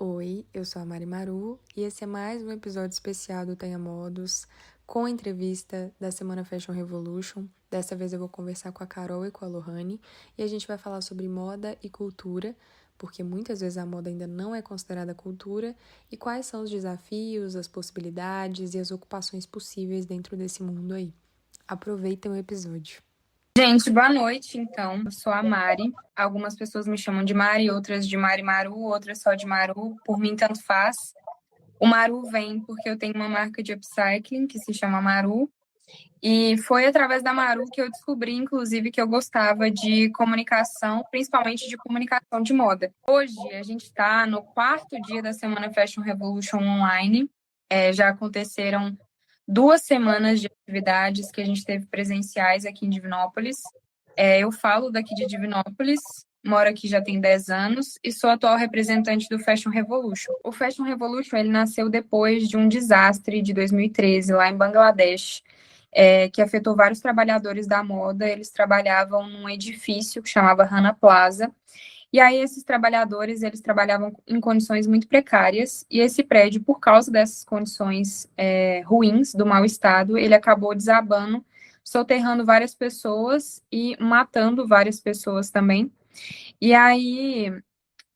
Oi, eu sou a Mari Maru e esse é mais um episódio especial do Tenha Modos com entrevista da Semana Fashion Revolution. Dessa vez eu vou conversar com a Carol e com a Lohane e a gente vai falar sobre moda e cultura, porque muitas vezes a moda ainda não é considerada cultura, e quais são os desafios, as possibilidades e as ocupações possíveis dentro desse mundo aí. Aproveitem o episódio. Gente, boa noite, então. Eu sou a Mari. Algumas pessoas me chamam de Mari, outras de Mari Maru, outras só de Maru. Por mim, tanto faz. O Maru vem porque eu tenho uma marca de upcycling que se chama Maru. E foi através da Maru que eu descobri, inclusive, que eu gostava de comunicação, principalmente de comunicação de moda. Hoje, a gente está no quarto dia da Semana Fashion Revolution Online. Já aconteceram 2 semanas de atividades que a gente teve presenciais aqui em Divinópolis. Eu falo daqui de Divinópolis, moro aqui já tem 10 anos e sou atual representante do Fashion Revolution. O Fashion Revolution ele nasceu depois de um desastre de 2013 lá em Bangladesh, que afetou vários trabalhadores da moda. Eles trabalhavam num edifício que chamava Rana Plaza. E aí esses trabalhadores, eles trabalhavam em condições muito precárias, e esse prédio, por causa dessas condições ruins, do mau estado, ele acabou desabando, soterrando várias pessoas e matando várias pessoas também. E aí,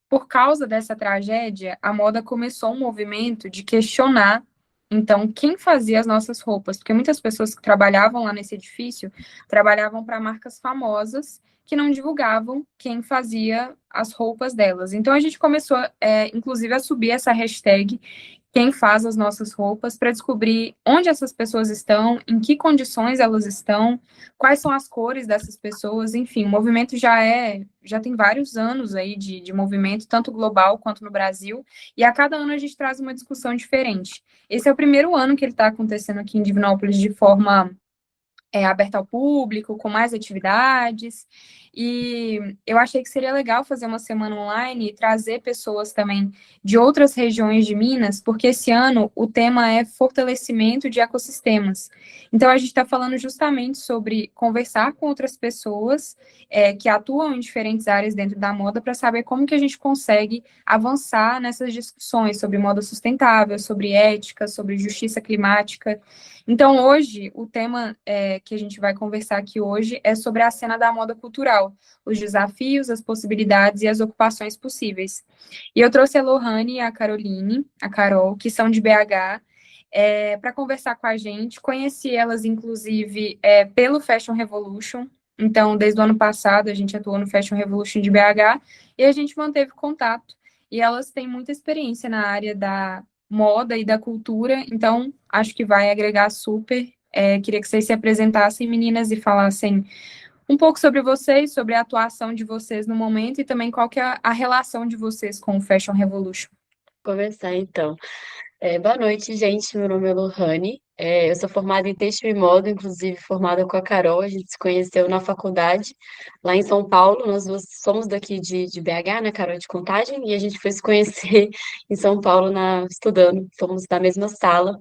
por causa dessa tragédia, a moda começou um movimento de questionar, então, quem fazia as nossas roupas, porque muitas pessoas que trabalhavam lá nesse edifício trabalhavam para marcas famosas que não divulgavam quem fazia as roupas delas. Então, a gente começou, inclusive, a subir essa hashtag quem faz as nossas roupas, para descobrir onde essas pessoas estão, em que condições elas estão, quais são as cores dessas pessoas, enfim, o movimento já tem vários anos aí de movimento, tanto global quanto no Brasil, e a cada ano a gente traz uma discussão diferente. Esse é o primeiro ano que ele está acontecendo aqui em Divinópolis de forma aberta ao público, com mais atividades, e eu achei que seria legal fazer uma semana online e trazer pessoas também de outras regiões de Minas, porque esse ano o tema é fortalecimento de ecossistemas. Então, a gente está falando justamente sobre conversar com outras pessoas que atuam em diferentes áreas dentro da moda para saber como que a gente consegue avançar nessas discussões sobre moda sustentável, sobre ética, sobre justiça climática. Então, hoje, o tema que a gente vai conversar aqui hoje é sobre a cena da moda cultural, os desafios, as possibilidades e as ocupações possíveis. E eu trouxe a Lohane e a Caroline, a Carol, que são de BH, para conversar com a gente. Conheci elas, inclusive, pelo Fashion Revolution. Então, desde o ano passado, a gente atuou no Fashion Revolution de BH e a gente manteve contato. E elas têm muita experiência na área da moda e da cultura, então acho que vai agregar super. Queria que vocês se apresentassem, meninas, e falassem um pouco sobre vocês, sobre a atuação de vocês no momento e também qual que é a relação de vocês com o Fashion Revolution. Começar então. Boa noite, gente. Meu nome é Lohane. Eu sou formada em têxtil e moda, inclusive formada com a Carol. A gente se conheceu na faculdade, lá em São Paulo. Nós duas somos daqui de BH, né, Carol, de Contagem, e a gente foi se conhecer em São Paulo estudando. Somos da mesma sala.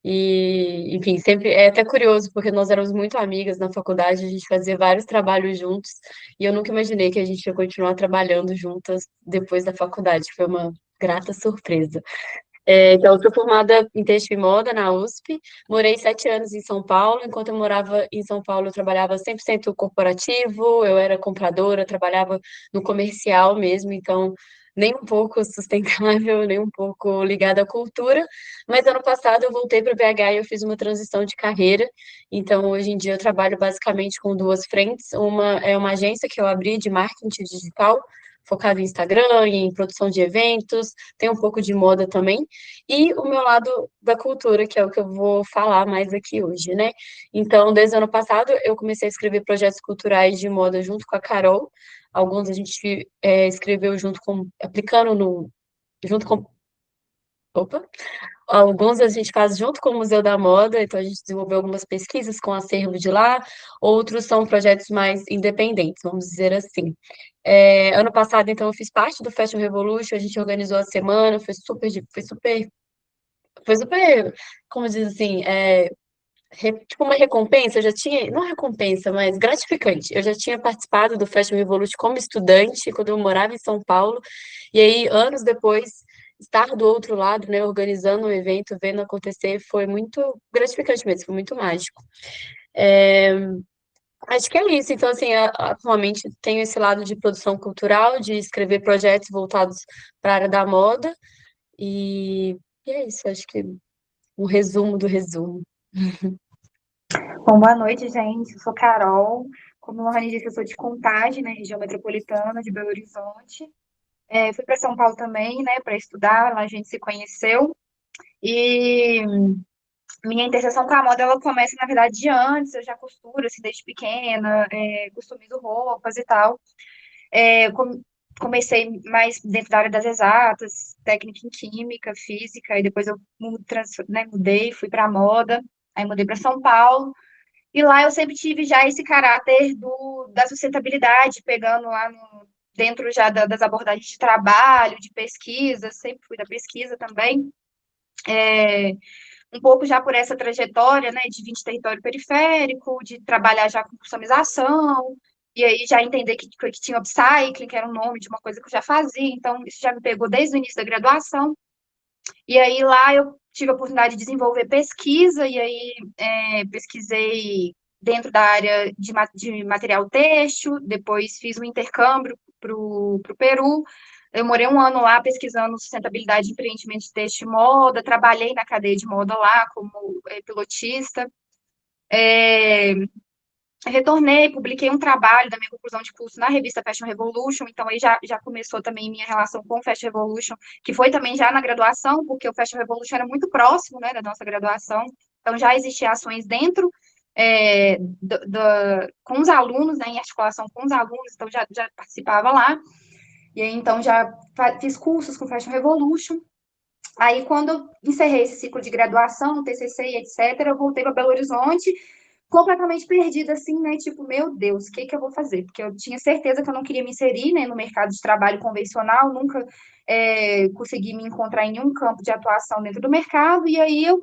E, enfim, sempre é até curioso, porque nós éramos muito amigas na faculdade, a gente fazia vários trabalhos juntos, e eu nunca imaginei que a gente ia continuar trabalhando juntas depois da faculdade. Foi uma grata surpresa. Então, eu sou formada em têxtil e moda na USP, morei 7 anos em São Paulo. Enquanto eu morava em São Paulo, eu trabalhava 100% corporativo, eu era compradora, trabalhava no comercial mesmo, então nem um pouco sustentável, nem um pouco ligada à cultura. Mas ano passado eu voltei para o BH e eu fiz uma transição de carreira, então hoje em dia eu trabalho basicamente com duas frentes. Uma é uma agência que eu abri de marketing digital, focado em Instagram, em produção de eventos, tem um pouco de moda também, e o meu lado da cultura, que é o que eu vou falar mais aqui hoje, né? Então, desde o ano passado, eu comecei a escrever projetos culturais de moda junto com a Carol. Alguns a gente escreveu aplicando junto com, opa, alguns a gente faz junto com o Museu da Moda, então a gente desenvolveu algumas pesquisas com o acervo de lá, outros são projetos mais independentes, vamos dizer assim. Ano passado, então, eu fiz parte do Fashion Revolution, a gente organizou a semana, foi super, como diz assim, tipo uma recompensa. Eu já tinha, não recompensa, mas gratificante. Eu já tinha participado do Fashion Revolution como estudante, quando eu morava em São Paulo, e aí, anos depois, estar do outro lado, né, organizando um evento, vendo acontecer, foi muito gratificante mesmo, foi muito mágico. É, acho que é isso. Então, assim, atualmente tenho esse lado de produção cultural, de escrever projetos voltados para a área da moda, e, e é isso, acho que um resumo do resumo. Bom, boa noite, gente. Eu sou Carol. Como a Lohane disse, eu sou de Contagem, né, região metropolitana de Belo Horizonte. Fui para São Paulo também, né, para estudar. Lá a gente se conheceu. E minha interseção com a moda, ela começa, na verdade, de antes. Eu já costuro, assim, desde pequena, customizo roupas e tal. Comecei mais dentro da área das exatas, técnica em química, física, e depois eu mudei, fui para moda. Aí mudei para São Paulo. E lá eu sempre tive já esse caráter da sustentabilidade, pegando lá dentro já das abordagens de trabalho, de pesquisa, sempre fui da pesquisa também. Um pouco já por essa trajetória, né, de vir de território periférico, de trabalhar já com customização, e aí já entender que tinha upcycling, que era o nome de uma coisa que eu já fazia, então isso já me pegou desde o início da graduação. E aí lá eu tive a oportunidade de desenvolver pesquisa, e aí pesquisei dentro da área de material têxtil, depois fiz um intercâmbio para o Peru. Eu morei um ano lá pesquisando sustentabilidade de empreendimento de têxtil e moda, trabalhei na cadeia de moda lá como pilotista. Retornei, publiquei um trabalho da minha conclusão de curso na revista Fashion Revolution, então aí já começou também minha relação com o Fashion Revolution, que foi também já na graduação, porque o Fashion Revolution era muito próximo, né, da nossa graduação, então já existiam ações dentro, com os alunos, né, em articulação com os alunos, então já participava lá, e aí então já fiz cursos com o Fashion Revolution. Aí, quando eu encerrei esse ciclo de graduação, TCC e etc., eu voltei para Belo Horizonte, completamente perdida, assim, né? Tipo, meu Deus, o que que eu vou fazer? Porque eu tinha certeza que eu não queria me inserir, né, no mercado de trabalho convencional, nunca consegui me encontrar em nenhum campo de atuação dentro do mercado, e aí eu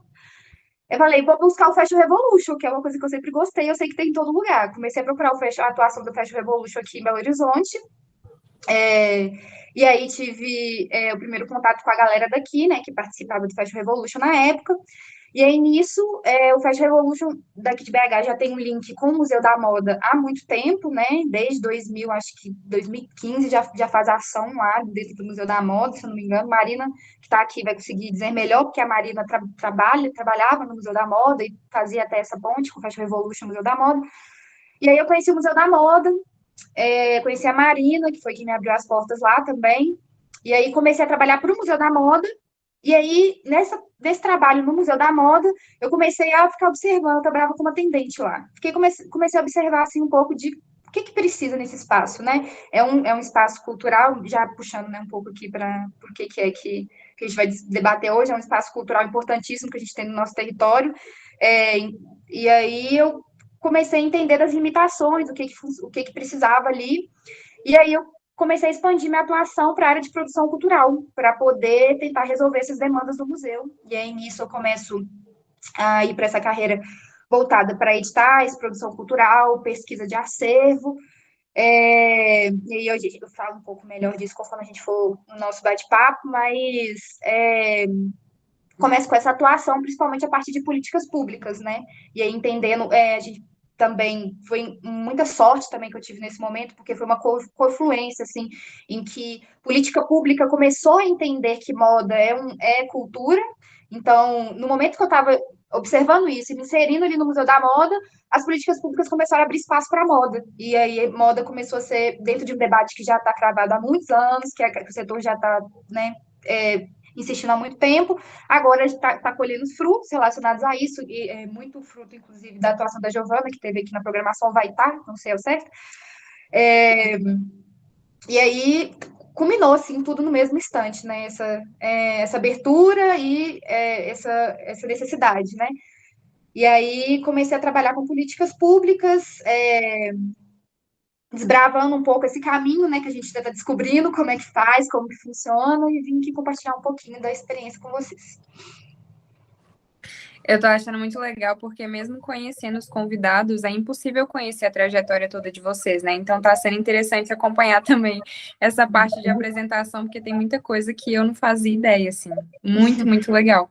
falei, vou buscar o Fashion Revolution, que é uma coisa que eu sempre gostei, eu sei que tem em todo lugar. Comecei a procurar a atuação do Fashion Revolution aqui em Belo Horizonte, e aí tive o primeiro contato com a galera daqui, né, que participava do Fashion Revolution na época. E aí, nisso, o Fashion Revolution daqui de BH já tem um link com o Museu da Moda há muito tempo, né? Desde 2000, acho que 2015 já faz ação lá dentro do Museu da Moda, se eu não me engano. Marina, que está aqui, vai conseguir dizer melhor, porque a Marina trabalhava no Museu da Moda e fazia até essa ponte com o Fashion Revolution, Museu da Moda. E aí eu conheci o Museu da Moda, conheci a Marina, que foi quem me abriu as portas lá também. E aí comecei a trabalhar para o Museu da Moda. E aí, nesse trabalho no Museu da Moda, eu comecei a ficar observando, eu trabalhava como atendente lá. Comecei a observar assim, um pouco de o que precisa nesse espaço, né? É um espaço cultural, já puxando, né, um pouco aqui para o que é que a gente vai debater hoje, é um espaço cultural importantíssimo que a gente tem no nosso território. É, e aí eu comecei a entender as limitações, o que precisava ali. E aí eu comecei a expandir minha atuação para a área de produção cultural, para poder tentar resolver essas demandas do museu. E aí nisso eu começo a ir para essa carreira voltada para editais, produção cultural, pesquisa de acervo. E aí eu falo um pouco melhor disso conforme a gente for no nosso bate-papo, mas começo com essa atuação, principalmente a partir de políticas públicas, né? E aí entendendo, a gente também foi muita sorte também que eu tive nesse momento, porque foi uma confluência, assim, em que política pública começou a entender que moda é cultura. Então, no momento que eu estava observando isso e me inserindo ali no Museu da Moda, as políticas públicas começaram a abrir espaço para a moda. E aí, moda começou a ser dentro de um debate que já está cravado há muitos anos, que o setor já está, né, insistindo há muito tempo, agora está colhendo os frutos relacionados a isso, e muito fruto, inclusive, da atuação da Giovana, que teve aqui na programação, vai estar, não sei ao certo. E aí culminou, assim, tudo no mesmo instante, né? Essa abertura e essa necessidade, né? E aí comecei a trabalhar com políticas públicas, desbravando um pouco esse caminho, né, que a gente está descobrindo como é que faz, como que funciona, e vim aqui compartilhar um pouquinho da experiência com vocês. Eu tô achando muito legal, porque mesmo conhecendo os convidados, é impossível conhecer a trajetória toda de vocês, né? Então tá sendo interessante acompanhar também essa parte de apresentação, porque tem muita coisa que eu não fazia ideia, assim. Muito, muito legal.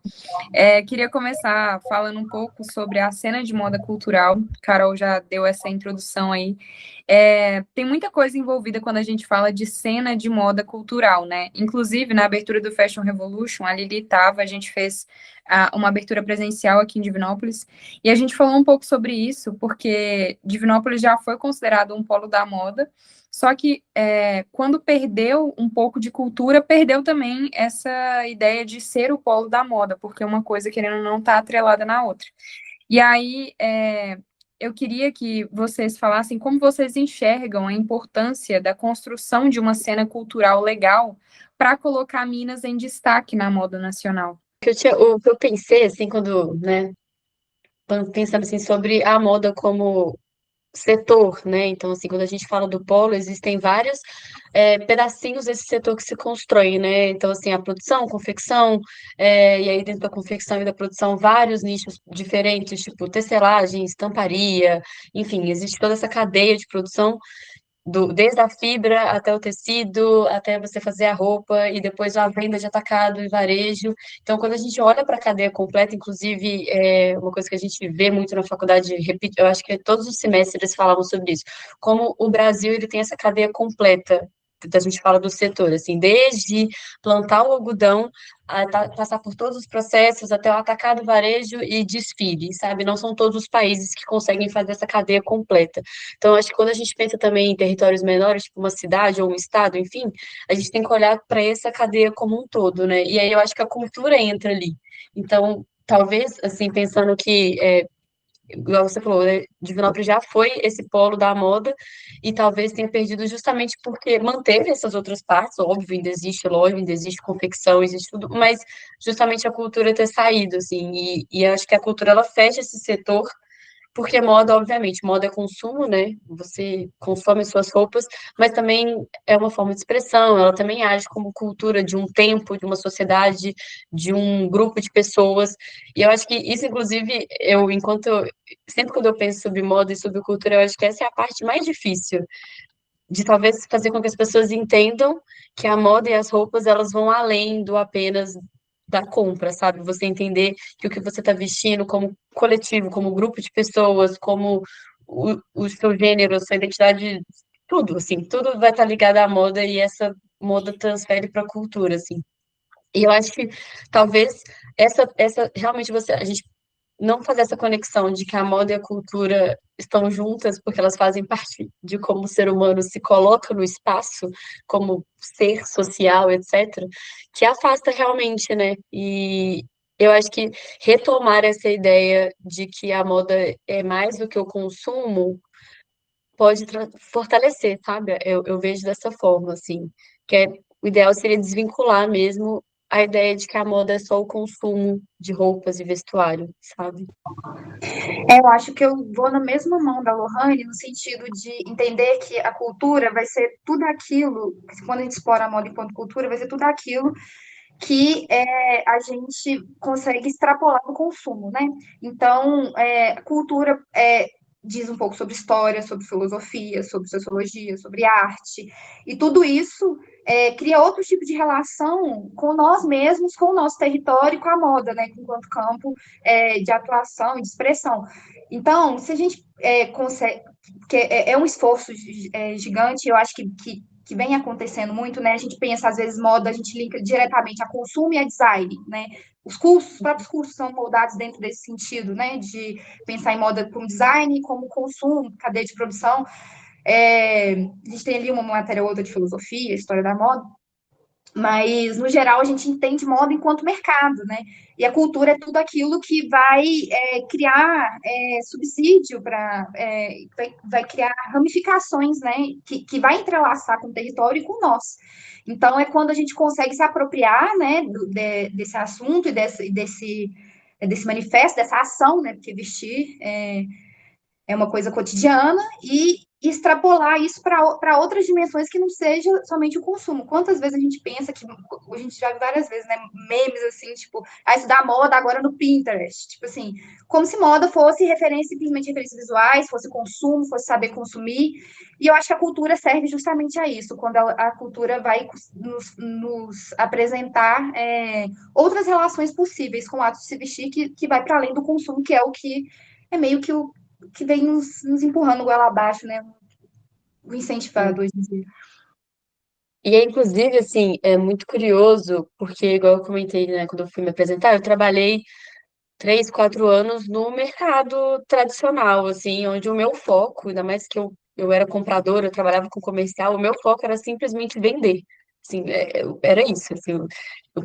Queria começar falando um pouco sobre a cena de moda cultural. Carol já deu essa introdução aí. Tem muita coisa envolvida quando a gente fala de cena de moda cultural, né? Inclusive, na abertura do Fashion Revolution, a Lili estava, a gente fez uma abertura presencial aqui em Divinópolis, e a gente falou um pouco sobre isso, porque Divinópolis já foi considerado um polo da moda, só que quando perdeu um pouco de cultura, perdeu também essa ideia de ser o polo da moda, porque uma coisa, querendo ou não, está atrelada na outra. E aí, eu queria que vocês falassem como vocês enxergam a importância da construção de uma cena cultural legal para colocar Minas em destaque na moda nacional. O que eu pensei, assim, quando, né, pensando assim sobre a moda como setor, né? Então, assim, quando a gente fala do polo, existem vários pedacinhos desse setor que se constrói, né? Então, assim, a produção, confecção, e aí dentro da confecção e da produção, vários nichos diferentes, tipo tecelagem, estamparia, enfim, existe toda essa cadeia de produção desde a fibra até o tecido, até você fazer a roupa e depois a venda de atacado e varejo. Então, quando a gente olha para a cadeia completa, inclusive, uma coisa que a gente vê muito na faculdade, repito, eu acho que todos os semestres eles falavam sobre isso, como o Brasil ele tem essa cadeia completa. A gente fala do setor, assim, desde plantar o algodão, passar por todos os processos, até o atacado, varejo e desfile, sabe? Não são todos os países que conseguem fazer essa cadeia completa. Então, acho que quando a gente pensa também em territórios menores, tipo uma cidade ou um estado, enfim, a gente tem que olhar para essa cadeia como um todo, né? E aí eu acho que a cultura entra ali. Então, talvez, assim, pensando que, igual você falou, né, Divinópolis já foi esse polo da moda e talvez tenha perdido justamente porque manteve essas outras partes, óbvio, ainda existe loja, ainda existe confecção, existe tudo, mas justamente a cultura ter saído, assim, e acho que a cultura, ela fecha esse setor porque moda, obviamente, moda é consumo, né? Você consome as suas roupas, mas também é uma forma de expressão, ela também age como cultura de um tempo, de uma sociedade, de um grupo de pessoas. E eu acho que isso, inclusive, sempre quando eu penso sobre moda e sobre cultura, eu acho que essa é a parte mais difícil, de talvez fazer com que as pessoas entendam que a moda e as roupas, elas vão além do apenas da compra, sabe? Você entender que o que você está vestindo como coletivo, como grupo de pessoas, como o seu gênero, a sua identidade, tudo, assim, tudo vai estar ligado à moda e essa moda transfere para a cultura, assim. E eu acho que talvez essa realmente a gente não fazer essa conexão de que a moda e a cultura estão juntas porque elas fazem parte de como o ser humano se coloca no espaço, como ser social, etc., que afasta realmente, né? E eu acho que retomar essa ideia de que a moda é mais do que o consumo pode fortalecer, sabe? Eu vejo dessa forma, assim, o ideal seria desvincular mesmo a ideia de que a moda é só o consumo de roupas e vestuário, sabe? Eu acho que eu vou na mesma mão da Lohane, no sentido de entender que a cultura vai ser tudo aquilo, quando a gente explora a moda enquanto cultura, vai ser tudo aquilo que a gente consegue extrapolar no consumo, né? Então, cultura diz um pouco sobre história, sobre filosofia, sobre sociologia, sobre arte, e tudo isso cria outro tipo de relação com nós mesmos, com o nosso território e com a moda, né? Enquanto campo de atuação e de expressão. Então, se a gente consegue, que é um esforço gigante, eu acho que vem acontecendo muito, né? A gente pensa, às vezes, moda, a gente linka diretamente a consumo e a design, né? Os próprios cursos são moldados dentro desse sentido, né? De pensar em moda como design, como consumo, cadeia de produção. A gente tem ali uma matéria ou outra de filosofia, história da moda, mas, no geral, a gente entende moda enquanto mercado, né? E a cultura é tudo aquilo que vai criar subsídio para. Vai criar ramificações, né? Que vai entrelaçar com o território e com nós. Então, é quando a gente consegue se apropriar, né, desse assunto e desse manifesto, dessa ação, né? Porque vestir é uma coisa cotidiana extrapolar isso para outras dimensões que não seja somente o consumo. Quantas vezes a gente pensa que a gente já viu várias vezes, né, memes assim, tipo, estudar moda agora no Pinterest, tipo assim, como se moda fosse referência, simplesmente referências visuais, fosse consumo, fosse saber consumir. E eu acho que a cultura serve justamente a isso, quando a cultura vai nos apresentar outras relações possíveis com o ato de se vestir que vai para além do consumo, que é o que é meio que o que vem nos empurrando goela abaixo, né? O incentivado hoje em dia. E é, inclusive, assim, é muito curioso, porque, igual eu comentei, né, quando eu fui me apresentar, eu trabalhei 3, 4 anos no mercado tradicional, assim, onde o meu foco, ainda mais que eu era compradora, eu trabalhava com comercial, o meu foco era simplesmente vender. Assim, era isso, assim, eu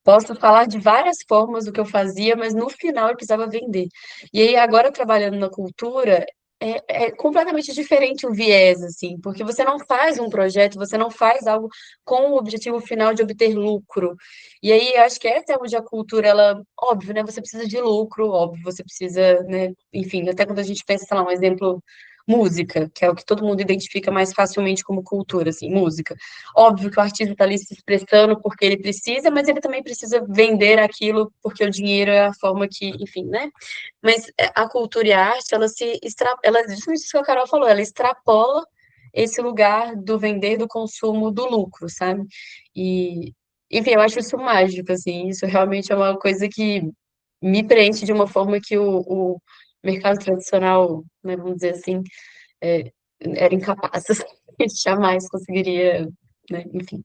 posso falar de várias formas do que eu fazia, mas no final eu precisava vender. E aí, agora trabalhando na cultura, é completamente diferente o viés, assim, porque você não faz um projeto, você não faz algo com o objetivo final de obter lucro. E aí, eu acho que essa é onde a cultura, ela, óbvio, né, você precisa de lucro, óbvio, você precisa, né, enfim, até quando a gente pensa, sei lá, um exemplo, música, que é o que todo mundo identifica mais facilmente como cultura, assim, música. Óbvio que o artista está ali se expressando porque ele precisa, mas ele também precisa vender aquilo porque o dinheiro é a forma que, enfim, né? Mas a cultura e a arte, ela, justamente isso que a Carol falou, ela extrapola esse lugar do vender, do consumo, do lucro, sabe? E, enfim, eu acho isso mágico, assim, isso realmente é uma coisa que me preenche de uma forma que o mercado tradicional, né, vamos dizer assim, é, era incapaz, jamais conseguiria, né, enfim.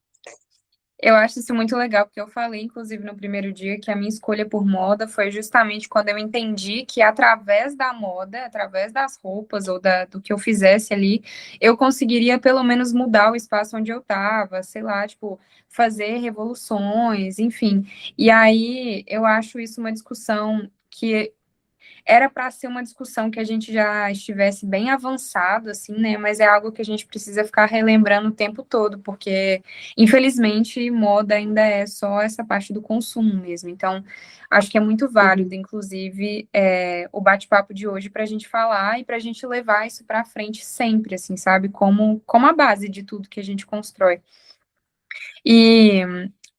Eu acho isso muito legal, porque eu falei, inclusive, no primeiro dia, que a minha escolha por moda foi justamente quando eu entendi que através da moda, através das roupas ou do que eu fizesse ali, eu conseguiria pelo menos mudar o espaço onde eu estava, sei lá, tipo, fazer revoluções, enfim. E aí eu acho isso uma discussão que era para ser uma discussão que a gente já estivesse bem avançado, assim, né? Mas é algo que a gente precisa ficar relembrando o tempo todo, porque, infelizmente, moda ainda é só essa parte do consumo mesmo. Então, acho que é muito válido, inclusive, o bate-papo de hoje para a gente falar e para a gente levar isso para frente sempre, assim, sabe? Como a base de tudo que a gente constrói. E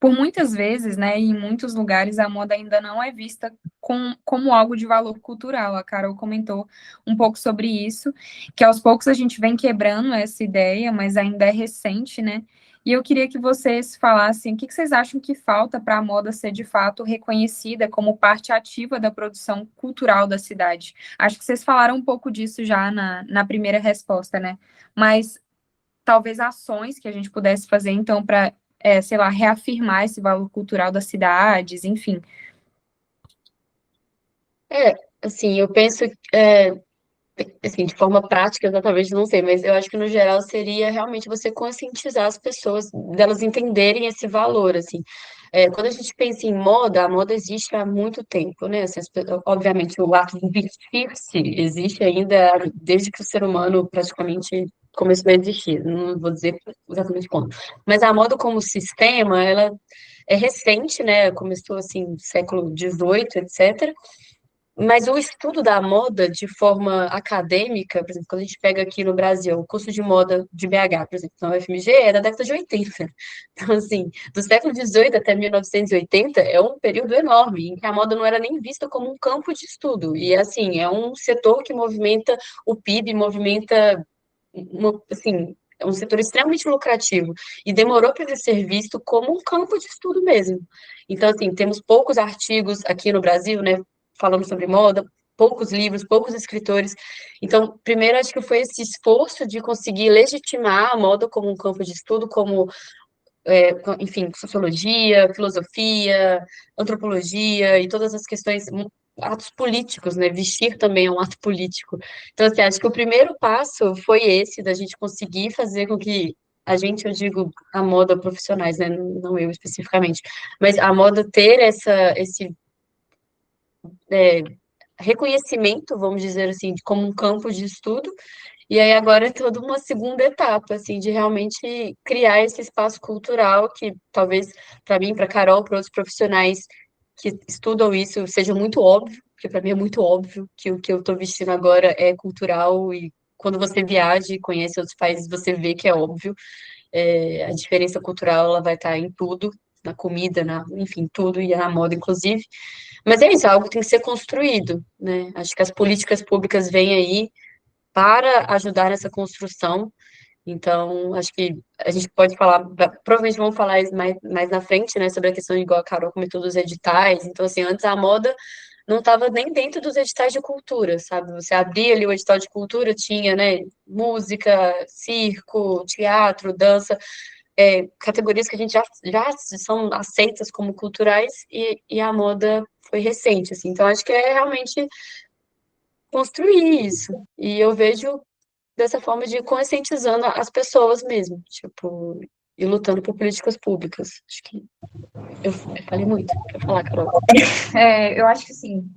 por muitas vezes, né, em muitos lugares, a moda ainda não é vista como algo de valor cultural. A Carol comentou um pouco sobre isso, que aos poucos a gente vem quebrando essa ideia, mas ainda é recente, né? E eu queria que vocês falassem o que vocês acham que falta para a moda ser de fato reconhecida como parte ativa da produção cultural da cidade. Acho que vocês falaram um pouco disso já na primeira resposta, né? Mas talvez ações que a gente pudesse fazer, então, para, sei lá, reafirmar esse valor cultural das cidades, enfim. É, assim, eu penso, assim, de forma prática, exatamente, não sei, mas eu acho que no geral seria realmente você conscientizar as pessoas, delas entenderem esse valor, assim. Quando a gente pensa em moda, a moda existe há muito tempo, né? Assim, obviamente, o ato de vestir-se existe ainda desde que o ser humano praticamente começou a existir, não vou dizer exatamente quando. Mas a moda como sistema, ela é recente, né? Começou, assim, século XVIII, etc. Mas o estudo da moda de forma acadêmica, por exemplo, quando a gente pega aqui no Brasil, o curso de moda de BH, por exemplo, na UFMG, é da década de 80. Então, assim, do século XVIII até 1980 é um período enorme, em que a moda não era nem vista como um campo de estudo. E, assim, é um setor que movimenta o PIB, movimenta, assim, é um setor extremamente lucrativo. E demorou para ser visto como um campo de estudo mesmo. Então, assim, temos poucos artigos aqui no Brasil, né? Falando sobre moda, poucos livros, poucos escritores. Então, primeiro, acho que foi esse esforço de conseguir legitimar a moda como um campo de estudo, como, enfim, sociologia, filosofia, antropologia e todas as questões, atos políticos, né? Vestir também é um ato político. Então, assim, acho que o primeiro passo foi esse, da gente conseguir fazer com que a gente, eu digo, a moda profissionais, né? Não eu especificamente, mas a moda ter esse reconhecimento, vamos dizer assim, como um campo de estudo, e aí agora é toda uma segunda etapa, assim, de realmente criar esse espaço cultural que talvez para mim, para Carol, para outros profissionais que estudam isso, seja muito óbvio, porque para mim é muito óbvio que o que eu estou vestindo agora é cultural e quando você viaja e conhece outros países, você vê que é óbvio. A diferença cultural ela vai estar em tudo, na comida, enfim, tudo, e na moda, inclusive. Mas é isso, é algo que tem que ser construído, né? Acho que as políticas públicas vêm aí para ajudar nessa construção. Então, acho que a gente pode falar, provavelmente vamos falar isso mais na frente, né, sobre a questão, igual a Carol comentou, dos editais. Então, assim, antes a moda não estava nem dentro dos editais de cultura, sabe? Você abria ali o edital de cultura, tinha, né, música, circo, teatro, dança, categorias que a gente já são aceitas como culturais, e a moda foi recente, assim. Então, acho que é realmente construir isso. E eu vejo dessa forma de conscientizando as pessoas mesmo, tipo, e lutando por políticas públicas. Acho que eu falei muito. Quer falar, Carol? Eu acho que assim,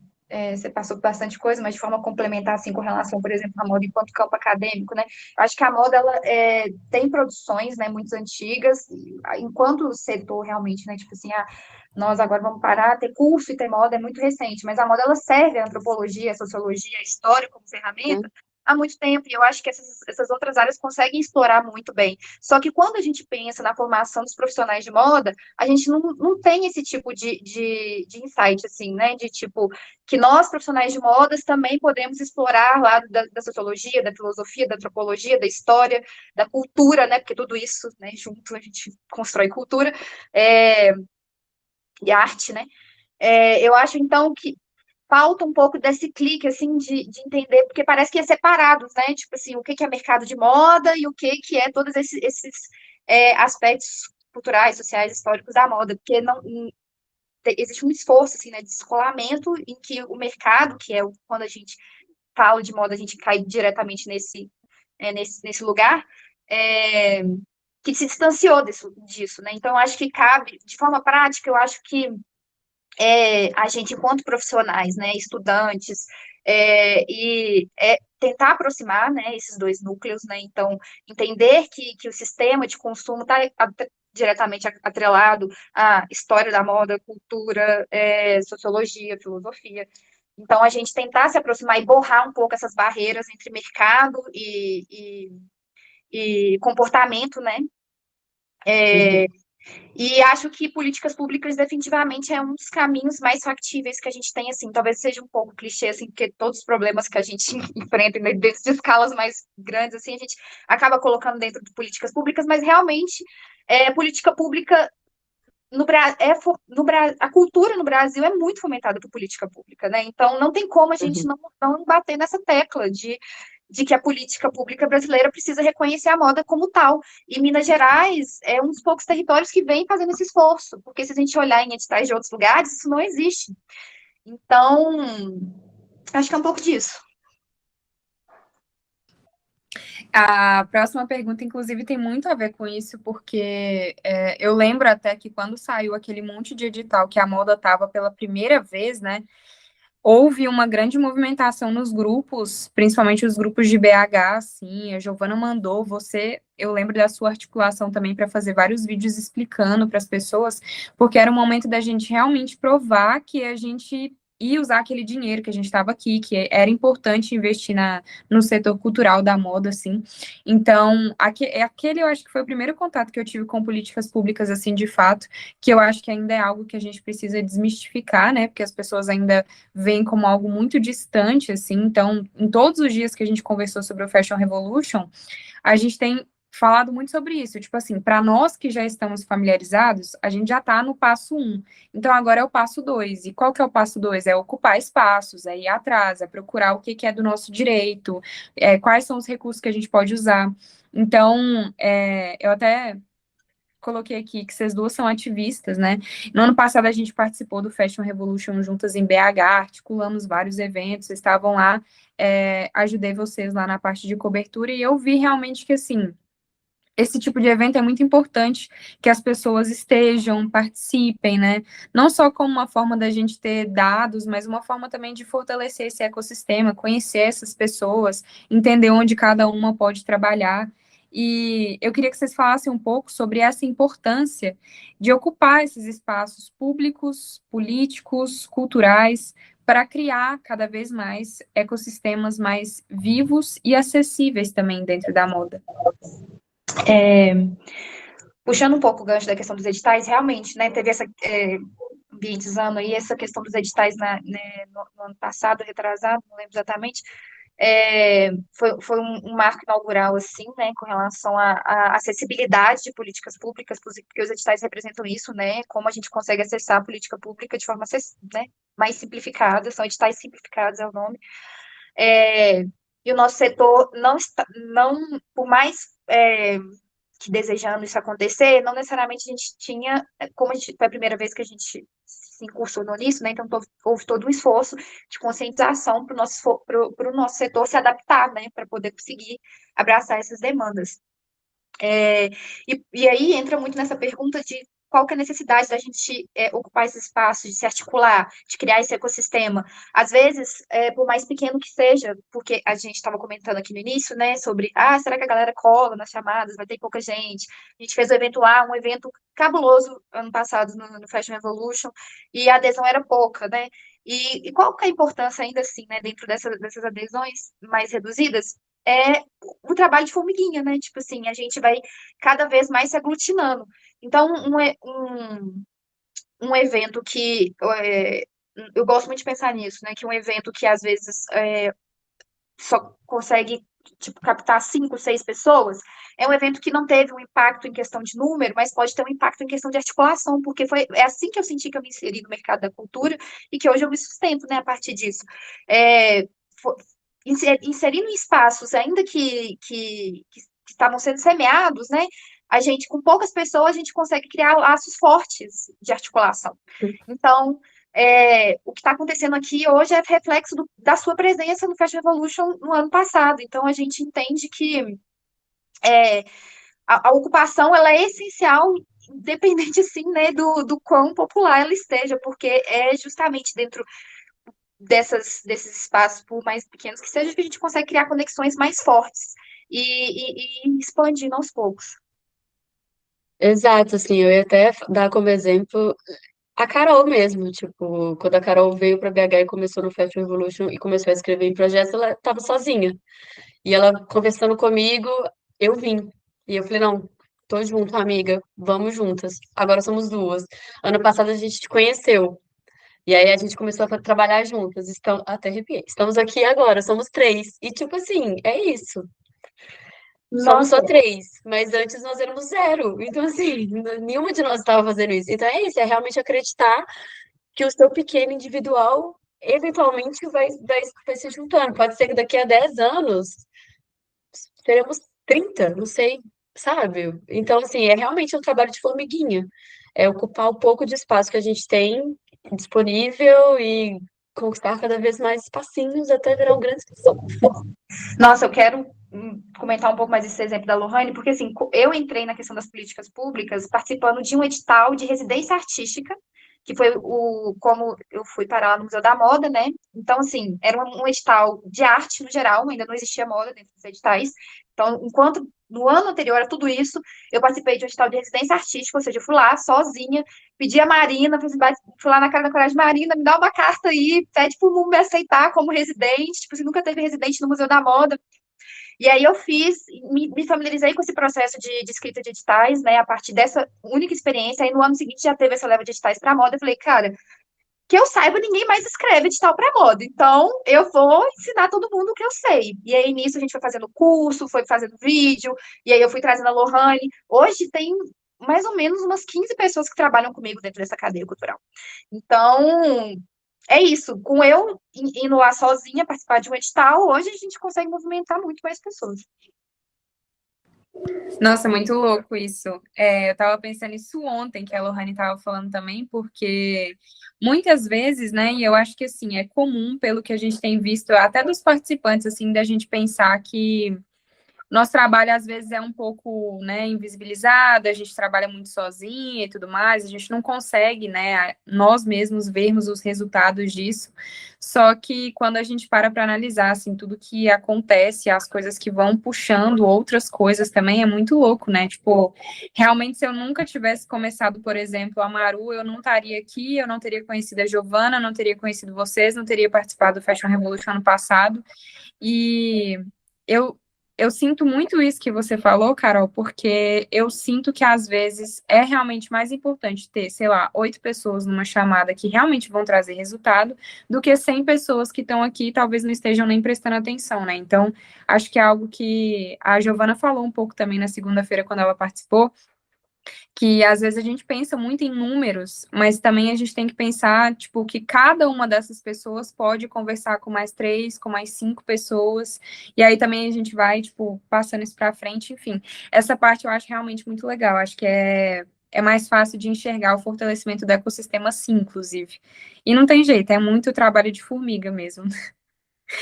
você passou por bastante coisa, mas de forma complementar, assim, com relação, por exemplo, à moda enquanto campo acadêmico, né? Eu acho que a moda, ela tem produções, né, muito antigas, enquanto setor realmente, né, tipo assim, nós agora vamos parar, ter curso e ter moda é muito recente, mas a moda, ela serve a antropologia, a sociologia, a história como ferramenta há muito tempo, e eu acho que essas outras áreas conseguem explorar muito bem. Só que quando a gente pensa na formação dos profissionais de moda, a gente não tem esse tipo de insight, assim, né? De tipo, que nós, profissionais de modas, também podemos explorar lá da sociologia, da filosofia, da antropologia, da história, da cultura, né? Porque tudo isso, né, junto a gente constrói cultura e arte, né? Eu acho, então, que falta um pouco desse clique, assim, de entender, porque parece que é separados, né? Tipo assim, o que é mercado de moda e o que é todos esses aspectos culturais, sociais, históricos da moda, porque não existe um esforço, assim, né, de descolamento em que o mercado, que é quando a gente fala de moda, a gente cai diretamente nesse lugar, que se distanciou disso, né? Então, eu acho que cabe, de forma prática, eu acho que a gente, enquanto profissionais, né, estudantes, tentar aproximar, né, esses dois núcleos, né, então, entender que o sistema de consumo está diretamente atrelado à história da moda, cultura, sociologia, filosofia. Então, a gente tentar se aproximar e borrar um pouco essas barreiras entre mercado e comportamento, né? E acho que políticas públicas definitivamente é um dos caminhos mais factíveis que a gente tem, assim, talvez seja um pouco clichê, assim, porque todos os problemas que a gente enfrenta né, dentro de escalas mais grandes, assim, a gente acaba colocando dentro de políticas públicas, mas realmente política pública a cultura no Brasil é muito fomentada por política pública, né? Então não tem como a gente Uhum. não bater nessa tecla de que a política pública brasileira precisa reconhecer a moda como tal. E Minas Gerais é um dos poucos territórios que vem fazendo esse esforço, porque se a gente olhar em editais de outros lugares, isso não existe. Então, acho que é um pouco disso. A próxima pergunta, inclusive, tem muito a ver com isso, porque eu lembro até que quando saiu aquele monte de edital que a moda estava pela primeira vez, né? Houve uma grande movimentação nos grupos, principalmente os grupos de BH, assim, a Giovana mandou eu lembro da sua articulação também para fazer vários vídeos explicando para as pessoas, porque era o momento da gente realmente provar que a gente ia usar aquele dinheiro que a gente estava aqui, que era importante investir no setor cultural da moda, assim. Então, aquele eu acho que foi o primeiro contato que eu tive com políticas públicas, assim, de fato, que eu acho que ainda é algo que a gente precisa desmistificar, né, porque as pessoas ainda vem como algo muito distante, assim. Então, em todos os dias que a gente conversou sobre o Fashion Revolution, a gente tem falado muito sobre isso. Tipo assim, para nós que já estamos familiarizados, a gente já está no passo 1. Então, agora é o passo 2. E qual que é o passo 2? É ocupar espaços, é ir atrás, é procurar o que é do nosso direito, quais são os recursos que a gente pode usar. Então, eu até coloquei aqui que vocês duas são ativistas, né? No ano passado a gente participou do Fashion Revolution juntas em BH, articulamos vários eventos, estavam lá, ajudei vocês lá na parte de cobertura e eu vi realmente que, assim, esse tipo de evento é muito importante que as pessoas estejam, participem, né? Não só como uma forma da gente ter dados, mas uma forma também de fortalecer esse ecossistema, conhecer essas pessoas, entender onde cada uma pode trabalhar. E eu queria que vocês falassem um pouco sobre essa importância de ocupar esses espaços públicos, políticos, culturais, para criar cada vez mais ecossistemas mais vivos e acessíveis também dentro da moda. Puxando um pouco o gancho da questão dos editais, realmente, né, teve essa, ambientizando aí essa questão dos editais no ano passado, retrasado, não lembro exatamente, foi um marco inaugural, assim, né, com relação à acessibilidade de políticas públicas, porque os editais representam isso, né, como a gente consegue acessar a política pública de forma, né, mais simplificada, são editais simplificados, é o nome. E o nosso setor não está, não, por mais que desejando isso acontecer, não necessariamente a gente tinha, como foi a primeira vez que a gente se incursionou nisso, né? Então houve todo um esforço de conscientização para o nosso setor se adaptar, né? Para poder conseguir abraçar essas demandas. E aí entra muito nessa pergunta de qual que é a necessidade da gente ocupar esse espaço, de se articular, de criar esse ecossistema. Às vezes, por mais pequeno que seja, porque a gente estava comentando aqui no início, né, sobre, será que a galera cola nas chamadas, vai ter pouca gente? A gente fez o evento lá, um evento cabuloso ano passado no Fashion Revolution, e a adesão era pouca, né? E qual que é a importância ainda assim, né, dentro dessas adesões mais reduzidas? É o trabalho de formiguinha, né? Tipo assim, a gente vai cada vez mais se aglutinando. Então, um evento que eu gosto muito de pensar nisso, né? Que um evento que às vezes só consegue tipo, captar 5, 6 pessoas, é um evento que não teve um impacto em questão de número, mas pode ter um impacto em questão de articulação, porque é assim que eu senti que eu me inseri no mercado da cultura e que hoje eu me sustento, né, a partir disso. Inserindo em espaços, ainda que estavam sendo semeados, né? A gente, com poucas pessoas, a gente consegue criar laços fortes de articulação. Então, o que está acontecendo aqui hoje é reflexo da sua presença no Fashion Revolution no ano passado. Então, a gente entende que a ocupação ela é essencial, independente, assim, né, do quão popular ela esteja, porque é justamente dentro desses espaços, por mais pequenos que sejam, que a gente consegue criar conexões mais fortes e expandindo aos poucos. Exato, assim, eu ia até dar como exemplo a Carol mesmo, tipo, quando a Carol veio para BH e começou no Fashion Revolution e começou a escrever em projetos, ela estava sozinha. E ela conversando comigo, eu vim. E eu falei, não, tô junto, amiga, vamos juntas. Agora somos duas. Ano passado a gente te conheceu. E aí a gente começou a trabalhar juntas. Até arrepiei. Estamos aqui agora, somos três. E tipo assim, é isso. Somos Nossa, só três, mas antes nós éramos zero. Então, assim, nenhuma de nós estava fazendo isso. Então é isso, é realmente acreditar que o seu pequeno individual eventualmente vai se juntando. Pode ser que daqui a 10 anos teremos 30, não sei, sabe? Então, assim, é realmente um trabalho de formiguinha. É ocupar o pouco de espaço que a gente tem disponível e conquistar cada vez mais espacinhos até virar um grande espaço. nossa, eu quero comentar um pouco mais esse exemplo da Lohane, porque assim, eu entrei na questão das políticas públicas participando de um edital de residência artística, que foi como eu fui parar lá no Museu da Moda, né? Então, assim, era um edital de arte no geral, ainda não existia moda dentro dos editais. Então, enquanto no ano anterior a tudo isso, eu participei de um edital de residência artística, ou seja, eu fui lá sozinha, pedi a Marina, fui lá na cara da coragem, Marina, me dá uma carta aí, pede pro mundo me aceitar como residente, tipo, você nunca teve residente no Museu da Moda. E aí eu me familiarizei com esse processo de escrita de editais, né, a partir dessa única experiência, aí no ano seguinte já teve essa leva de editais para moda, eu falei, cara, que eu saiba, ninguém mais escreve edital para moda, então eu vou ensinar todo mundo o que eu sei. E aí nisso a gente foi fazendo curso, foi fazendo vídeo, e aí eu fui trazendo a Lohane. Hoje tem mais ou menos umas 15 pessoas que trabalham comigo dentro dessa cadeia cultural. Então, é isso. Com eu indo lá sozinha participar de um edital, hoje a gente consegue movimentar muito mais pessoas. Nossa, muito louco isso. Eu tava pensando isso ontem, que a Lohane tava falando também, porque muitas vezes, né, e eu acho que, assim, é comum, pelo que a gente tem visto, até dos participantes, assim, da gente pensar que nosso trabalho às vezes é um pouco, né, invisibilizado, a gente trabalha muito sozinha e tudo mais, a gente não consegue, né, nós mesmos vermos os resultados disso. Só que quando a gente para analisar assim tudo que acontece, as coisas que vão puxando outras coisas também é muito louco, né? Tipo, realmente se eu nunca tivesse começado, por exemplo, a Maru, eu não estaria aqui, eu não teria conhecido a Giovana, não teria conhecido vocês, não teria participado do Fashion Revolution ano passado. E eu, eu sinto muito isso que você falou, Carol, porque eu sinto que às vezes é realmente mais importante ter, sei lá, 8 pessoas numa chamada que realmente vão trazer resultado do que 100 pessoas que estão aqui e talvez não estejam nem prestando atenção, né? Então, acho que é algo que a Giovana falou um pouco também na segunda-feira quando ela participou, que às vezes a gente pensa muito em números, mas também a gente tem que pensar, tipo, que cada uma dessas pessoas pode conversar com mais 3, com mais 5 pessoas, e aí também a gente vai, tipo, passando isso para frente, enfim. Essa parte eu acho realmente muito legal, acho que é mais fácil de enxergar o fortalecimento do ecossistema assim, inclusive. E não tem jeito, é muito trabalho de formiga mesmo.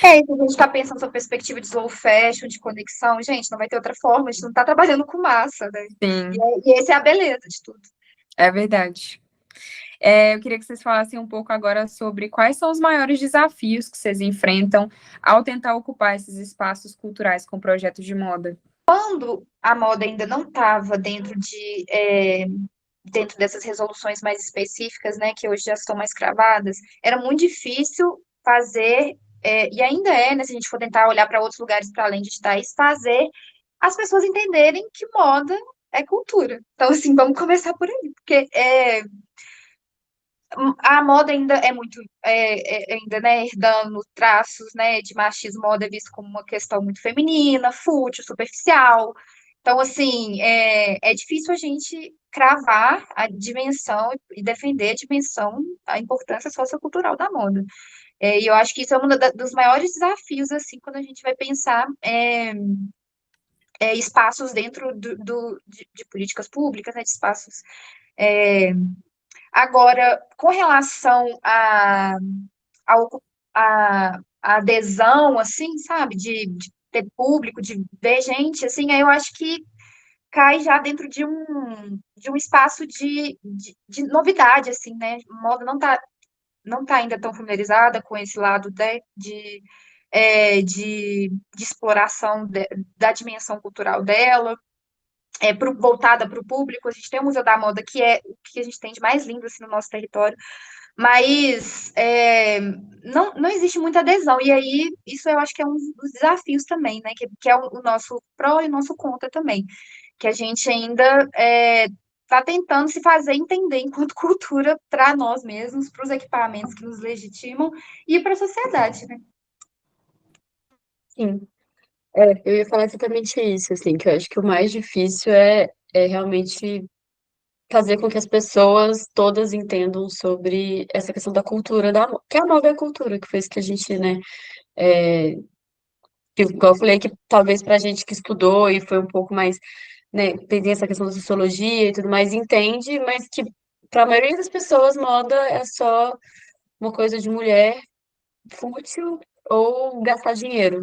É, e se a gente está pensando sobre perspectiva de slow fashion, de conexão, gente, não vai ter outra forma, a gente não está trabalhando com massa, né? Sim, E essa é a beleza de tudo. é verdade. Eu queria que vocês falassem um pouco agora sobre quais são os maiores desafios que vocês enfrentam ao tentar ocupar esses espaços culturais com projetos de moda. Quando a moda ainda não estava dentro dessas resoluções mais específicas, né, que hoje já estão mais cravadas, era muito difícil fazer, e ainda é, né, se a gente for tentar olhar para outros lugares para além de digitais, fazer as pessoas entenderem que moda é cultura. Então, assim, vamos começar por aí, porque a moda ainda é muito, ainda, né, herdando traços, né, de machismo, moda é visto como uma questão muito feminina, fútil, superficial. Então, assim, é difícil a gente cravar a dimensão e defender a dimensão, a importância sociocultural da moda. E eu acho que isso é um dos maiores desafios, assim, quando a gente vai pensar espaços dentro de políticas públicas, né, de espaços. é, Agora, com relação a adesão, assim, sabe, de ter público, de ver gente, assim, aí eu acho que cai já dentro de um espaço de novidade, assim, né? A moda não tá ainda tão familiarizada com esse lado de exploração da dimensão cultural dela, voltada para o público. A gente tem o Museu da Moda, que é o que a gente tem de mais lindo assim, no nosso território, mas não existe muita adesão. E aí, isso eu acho que é um dos desafios também, né? Que é o nosso pró e o nosso contra também. Que a gente ainda está tentando se fazer entender enquanto cultura para nós mesmos, para os equipamentos que nos legitimam e para a sociedade, né? Sim. Eu ia falar exatamente isso, assim, que eu acho que o mais difícil é realmente fazer com que as pessoas todas entendam sobre essa questão da cultura da moda, que a moda é a cultura, que foi isso que a gente, né, que, igual eu falei, que talvez pra gente que estudou e foi um pouco mais, né, tem essa questão da sociologia e tudo mais, entende, mas que para a maioria das pessoas moda é só uma coisa de mulher fútil ou gastar dinheiro,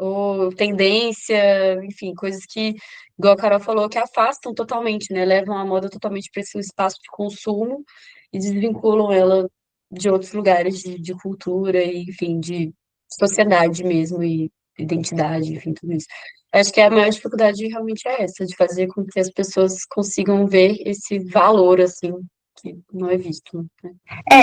ou tendência, enfim, coisas que, igual a Carol falou, que afastam totalmente, né? Levam a moda totalmente para esse espaço de consumo e desvinculam ela de outros lugares de cultura e, enfim, de sociedade mesmo e identidade, enfim, tudo isso. Acho que a maior dificuldade realmente é essa, de fazer com que as pessoas consigam ver esse valor, assim, que não é visto, né?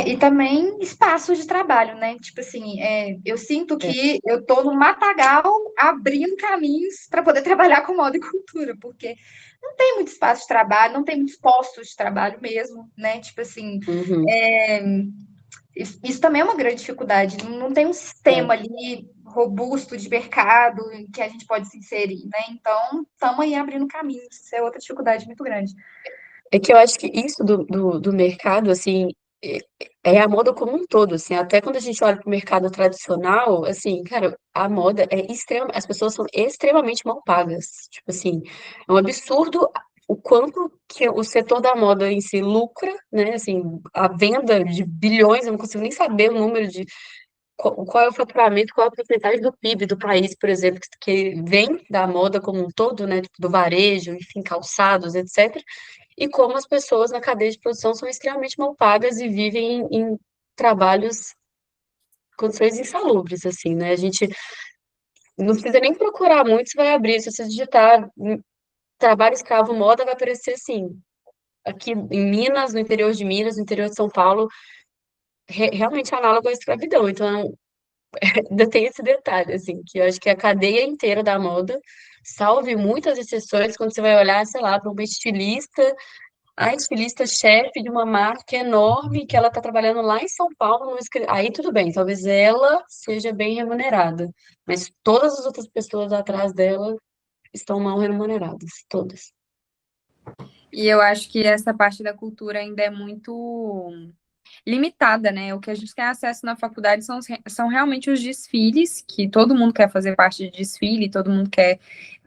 E também espaços de trabalho, né? Tipo assim, eu sinto É. que eu tô no matagal abrindo caminhos para poder trabalhar com moda e cultura, porque não tem muito espaço de trabalho, não tem muitos postos de trabalho mesmo, né? Tipo assim, Uhum. isso também é uma grande dificuldade. Não tem um É. sistema ali robusto de mercado em que a gente pode se inserir, né? Então, estamos aí abrindo caminhos. Isso é outra dificuldade muito grande. É que eu acho que isso do mercado, assim, é é a moda como um todo, assim, até quando a gente olha para o mercado tradicional, assim, cara, a moda é extrema, as pessoas são extremamente mal pagas, tipo assim, é um absurdo o quanto que o setor da moda em si lucra, né, assim, a venda de bilhões, eu não consigo nem saber o número qual é o faturamento, qual é a porcentagem do PIB do país, por exemplo, que vem da moda como um todo, né, tipo, do varejo, enfim, calçados, etc., e como as pessoas na cadeia de produção são extremamente mal pagas e vivem em trabalhos, condições insalubres, assim, né? A gente não precisa nem procurar muito, você vai abrir, se você digitar trabalho escravo moda, vai aparecer assim, aqui em Minas, no interior de Minas, no interior de São Paulo, realmente é análogo à escravidão. Então, ainda tem esse detalhe, assim, que eu acho que a cadeia inteira da moda, salve muitas exceções, quando você vai olhar, sei lá, para uma estilista, a estilista-chefe de uma marca enorme, que ela está trabalhando lá em São Paulo, aí tudo bem, talvez ela seja bem remunerada, mas todas as outras pessoas atrás dela estão mal remuneradas, todas. E eu acho que essa parte da cultura ainda é muito limitada, né? O que a gente tem acesso na faculdade são realmente os desfiles, que todo mundo quer fazer parte de desfile, todo mundo quer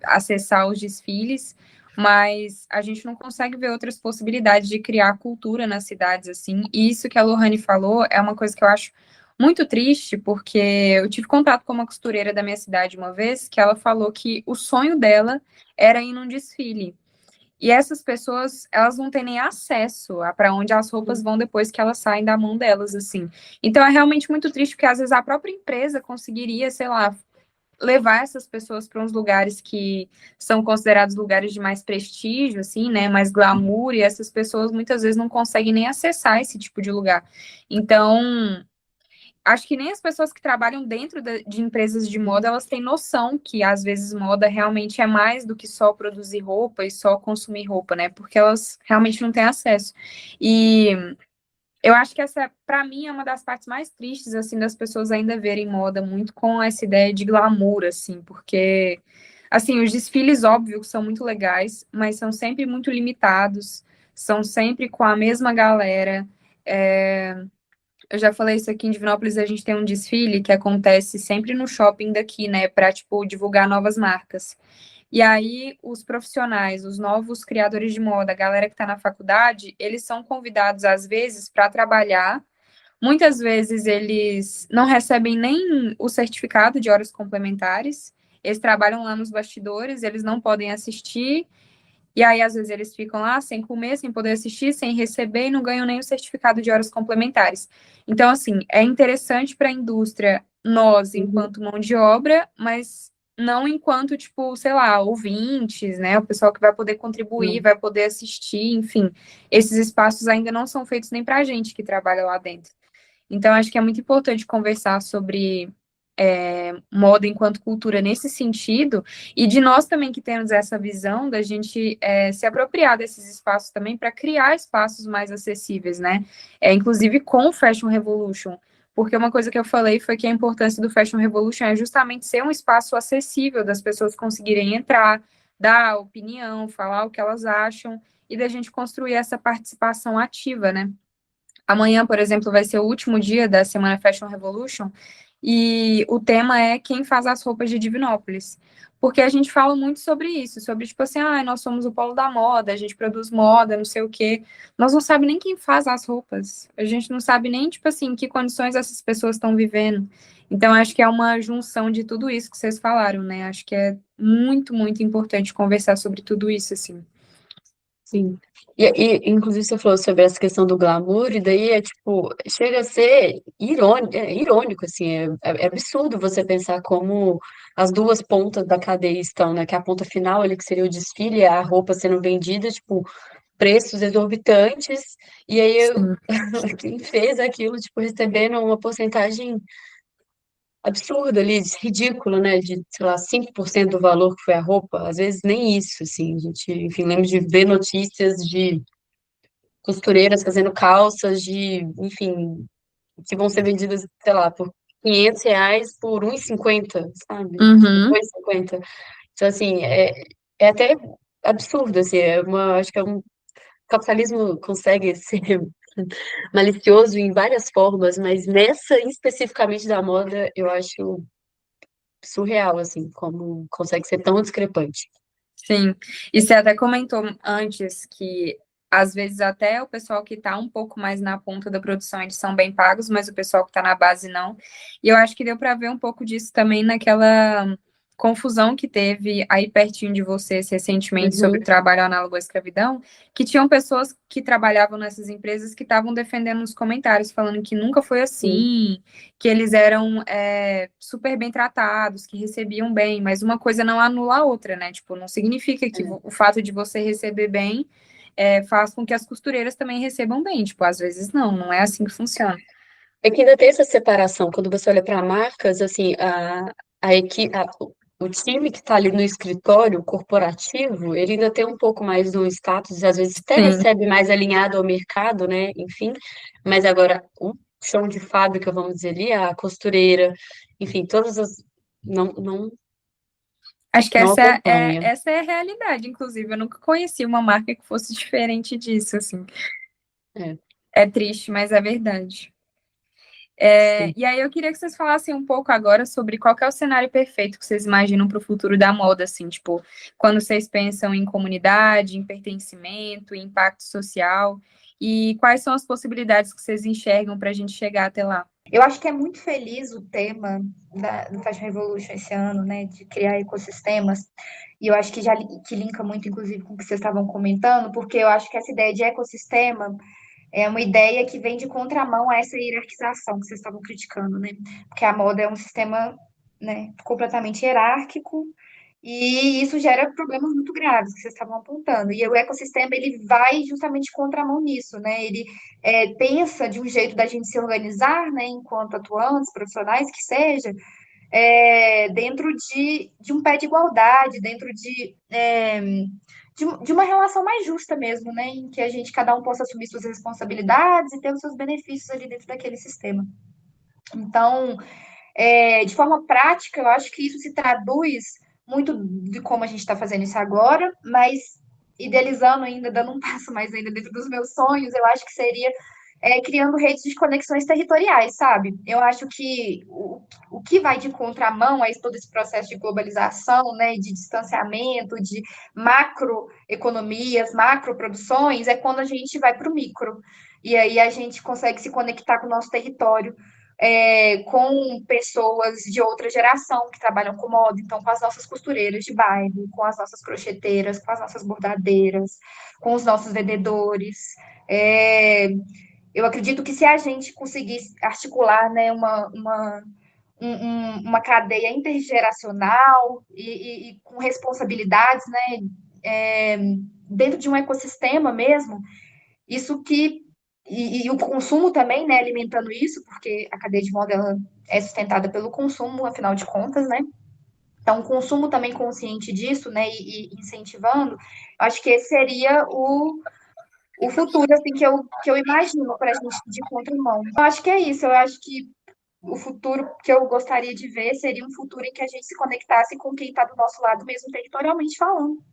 acessar os desfiles, mas a gente não consegue ver outras possibilidades de criar cultura nas cidades, assim. E isso que a Lohane falou é uma coisa que eu acho muito triste, porque eu tive contato com uma costureira da minha cidade uma vez, que ela falou que o sonho dela era ir num desfile. E essas pessoas, elas não têm nem acesso a para onde as roupas vão depois que elas saem da mão delas, assim. Então é realmente muito triste, porque às vezes a própria empresa conseguiria, sei lá, levar essas pessoas para uns lugares que são considerados lugares de mais prestígio, assim, né, mais glamour, e essas pessoas muitas vezes não conseguem nem acessar esse tipo de lugar. Então, acho que nem as pessoas que trabalham dentro de empresas de moda, elas têm noção que às vezes moda realmente é mais do que só produzir roupa e só consumir roupa, né? Porque elas realmente não têm acesso. E eu acho que essa, para mim, é uma das partes mais tristes, assim, das pessoas ainda verem moda muito com essa ideia de glamour, assim, porque, assim, os desfiles, óbvio, são muito legais, mas são sempre muito limitados, são sempre com a mesma galera. Eu já falei isso aqui em Divinópolis, a gente tem um desfile que acontece sempre no shopping daqui, né, para, tipo, divulgar novas marcas. E aí, os profissionais, os novos criadores de moda, a galera que está na faculdade, eles são convidados, às vezes, para trabalhar. Muitas vezes, eles não recebem nem o certificado de horas complementares. Eles trabalham lá nos bastidores, eles não podem assistir. E aí, às vezes, eles ficam lá sem comer, sem poder assistir, sem receber e não ganham nem o certificado de horas complementares. Então, assim, é interessante para a indústria, nós, Uhum, enquanto mão de obra, mas não enquanto, tipo, sei lá, ouvintes, né? O pessoal que vai poder contribuir, não. vai poder assistir, enfim. Esses espaços ainda não são feitos nem para a gente que trabalha lá dentro. Então, acho que é muito importante conversar sobre moda enquanto cultura nesse sentido, e de nós também que temos essa visão da gente se apropriar desses espaços também para criar espaços mais acessíveis, né? Inclusive com o Fashion Revolution. Porque uma coisa que eu falei foi que a importância do Fashion Revolution é justamente ser um espaço acessível das pessoas conseguirem entrar, dar opinião, falar o que elas acham, e da gente construir essa participação ativa, né? Amanhã, por exemplo, vai ser o último dia da Semana Fashion Revolution e o tema é quem faz as roupas de Divinópolis. Porque a gente fala muito sobre isso, sobre tipo assim, nós somos o polo da moda, a gente produz moda, não sei o quê. Nós não sabe nem quem faz as roupas. A gente não sabe nem, tipo assim, em que condições essas pessoas estão vivendo. Então, acho que é uma junção de tudo isso que vocês falaram, né? Acho que é muito, muito importante conversar sobre tudo isso, assim. Sim. Inclusive, você falou sobre essa questão do glamour, e daí é tipo, chega a ser irônico, assim, é absurdo você pensar como as duas pontas da cadeia estão, né? Que a ponta final, ali, que seria o desfile, a roupa sendo vendida, tipo, preços exorbitantes, e aí Sim. quem fez aquilo, tipo, recebendo uma porcentagem absurdo ali, ridículo, né? De, sei lá, 5% do valor que foi a roupa, às vezes nem isso, assim. A gente, enfim, lembro de ver notícias de costureiras fazendo calças de, enfim, que vão ser vendidas, sei lá, por R$ 500 por 1,50, sabe? Tipo, Uhum. 2,50. Então, assim, é até absurdo, assim, acho que o capitalismo consegue ser malicioso em várias formas, mas nessa especificamente da moda, eu acho surreal, assim, como consegue ser tão discrepante. Sim, e você até comentou antes que Às vezes até o pessoal que está um pouco mais na ponta da produção, eles são bem pagos, mas o pessoal que está na base não. E eu acho que deu para ver um pouco disso também naquela confusão que teve aí pertinho de vocês recentemente sobre o Uhum, trabalho análogo à escravidão, que tinham pessoas que trabalhavam nessas empresas que estavam defendendo nos comentários, falando que nunca foi sim. assim, que eles eram super bem tratados, que recebiam bem, mas uma coisa não anula a outra, né? Tipo, não significa que o fato de você receber bem faz com que as costureiras também recebam bem. Tipo, às vezes não é assim que funciona. É que ainda tem essa separação. Quando você olha para marcas, assim, a equipe, o time que está ali no escritório corporativo, ele ainda tem um pouco mais de um status, às vezes até Sim. recebe mais alinhado ao mercado, né? Enfim, mas agora o chão de fábrica, vamos dizer ali, a costureira, enfim, todas as não Acho que não acompanha. essa é a realidade, inclusive. Eu nunca conheci uma marca que fosse diferente disso, assim. É, É triste, mas é verdade. sim. E aí eu queria que vocês falassem um pouco agora sobre qual que é o cenário perfeito que vocês imaginam para o futuro da moda, assim, tipo, quando vocês pensam em comunidade, em pertencimento, em impacto social, e quais são as possibilidades que vocês enxergam para a gente chegar até lá. Eu acho que é muito feliz o tema do Fashion Revolution esse ano, né, de criar ecossistemas, e eu acho que que linka muito, inclusive, com o que vocês estavam comentando, porque eu acho que essa ideia de ecossistema é uma ideia que vem de contramão a essa hierarquização que vocês estavam criticando, né? Porque a moda é um sistema, né, completamente hierárquico e isso gera problemas muito graves que vocês estavam apontando. E o ecossistema ele vai justamente contramão nisso, né? Ele pensa de um jeito da gente se organizar, né, enquanto atuantes, profissionais que seja, dentro de um pé de igualdade, dentro de uma relação mais justa mesmo, né? Em que a gente, cada um possa assumir suas responsabilidades e ter os seus benefícios ali dentro daquele sistema. Então, de forma prática, eu acho que isso se traduz muito de como a gente está fazendo isso agora, mas idealizando ainda, dando um passo mais ainda dentro dos meus sonhos, eu acho que seria criando redes de conexões territoriais, sabe? Eu acho que o que vai de contramão a todo esse processo de globalização, né, de distanciamento, de macroeconomias, macroproduções, é quando a gente vai para o micro. E aí a gente consegue se conectar com o nosso território, com pessoas de outra geração que trabalham com moda, então com as nossas costureiras de bairro, com as nossas crocheteiras, com as nossas bordadeiras, com os nossos vendedores. É, eu acredito que se a gente conseguisse articular, né, uma cadeia intergeracional e com responsabilidades, né, dentro de um ecossistema mesmo, isso que e o consumo também, né, alimentando isso, porque a cadeia de moda ela é sustentada pelo consumo, afinal de contas, né? Então, o consumo também consciente disso, né, e incentivando, acho que esse seria o futuro, assim, que eu imagino para a gente de contramão. Eu acho que é isso, eu acho que o futuro que eu gostaria de ver seria um futuro em que a gente se conectasse com quem está do nosso lado, mesmo territorialmente falando.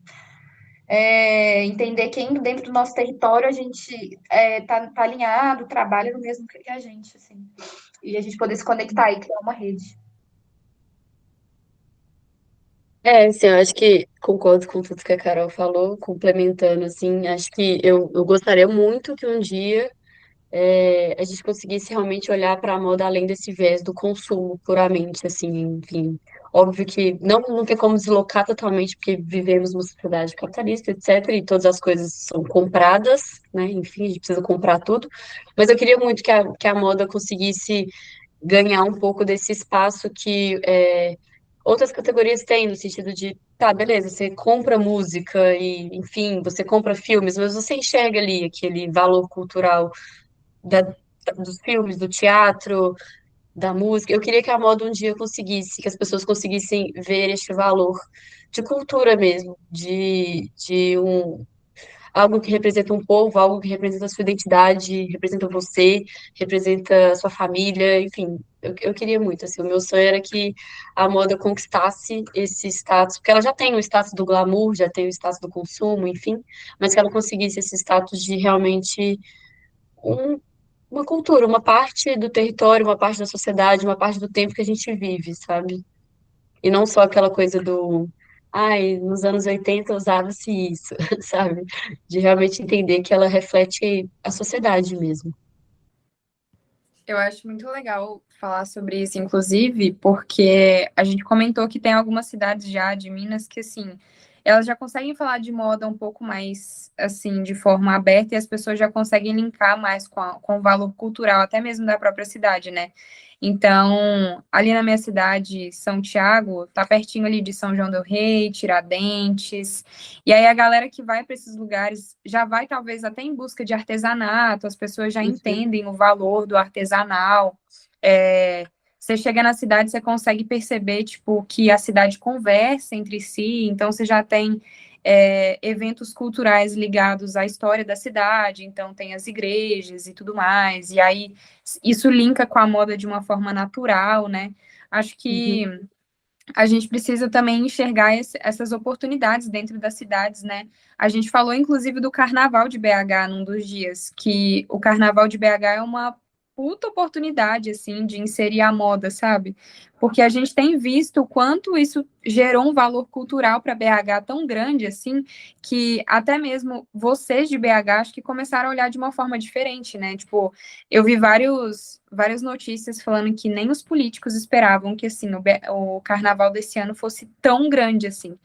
Entender quem dentro do nosso território a gente tá alinhado, trabalha no mesmo que a gente, assim. E a gente poder se conectar e criar uma rede. Assim, eu acho que concordo com tudo que a Carol falou, complementando, assim, acho que eu gostaria muito que um dia a gente conseguisse realmente olhar para a moda além desse viés do consumo puramente, assim, enfim. Óbvio que não tem como deslocar totalmente, porque vivemos numa sociedade capitalista, etc., e todas as coisas são compradas, né? Enfim, a gente precisa comprar tudo. Mas eu queria muito que a moda conseguisse ganhar um pouco desse espaço que outras categorias têm, no sentido de, tá, beleza, você compra música e, enfim, você compra filmes, mas você enxerga ali aquele valor cultural dos filmes, do teatro, da música. Eu queria que a moda um dia conseguisse, que as pessoas conseguissem ver este valor de cultura mesmo, de algo que representa um povo, algo que representa a sua identidade, representa você, representa a sua família, enfim. Eu queria muito, assim, o meu sonho era que a moda conquistasse esse status, porque ela já tem o status do glamour, já tem o status do consumo, enfim, mas que ela conseguisse esse status de realmente um uma cultura, uma parte do território, uma parte da sociedade, uma parte do tempo que a gente vive, sabe? E não só aquela coisa do, ai, nos anos 80 usava-se isso, sabe? De realmente entender que ela reflete a sociedade mesmo. Eu acho muito legal falar sobre isso, inclusive, porque a gente comentou que tem algumas cidades já de Minas que, assim, elas já conseguem falar de moda um pouco mais, assim, de forma aberta e as pessoas já conseguem linkar mais com o valor cultural, até mesmo da própria cidade, né? Então, ali na minha cidade, São Tiago, tá pertinho ali de São João del Rei, Tiradentes, e aí a galera que vai para esses lugares já vai talvez até em busca de artesanato, as pessoas já Uhum, entendem o valor do artesanal. É, você chega na cidade, você consegue perceber, tipo, que a cidade conversa entre si, então você já tem eventos culturais ligados à história da cidade, então tem as igrejas e tudo mais, e aí isso linka com a moda de uma forma natural, né? Acho que uhum. a gente precisa também enxergar essas oportunidades dentro das cidades, né? A gente falou, inclusive, do Carnaval de BH num dos dias, que o Carnaval de BH é uma puta oportunidade, assim, de inserir a moda, sabe? Porque a gente tem visto o quanto isso gerou um valor cultural para BH tão grande, assim, que até mesmo vocês de BH acho que começaram a olhar de uma forma diferente, né? Tipo, eu vi várias notícias falando que nem os políticos esperavam que assim o carnaval desse ano fosse tão grande assim.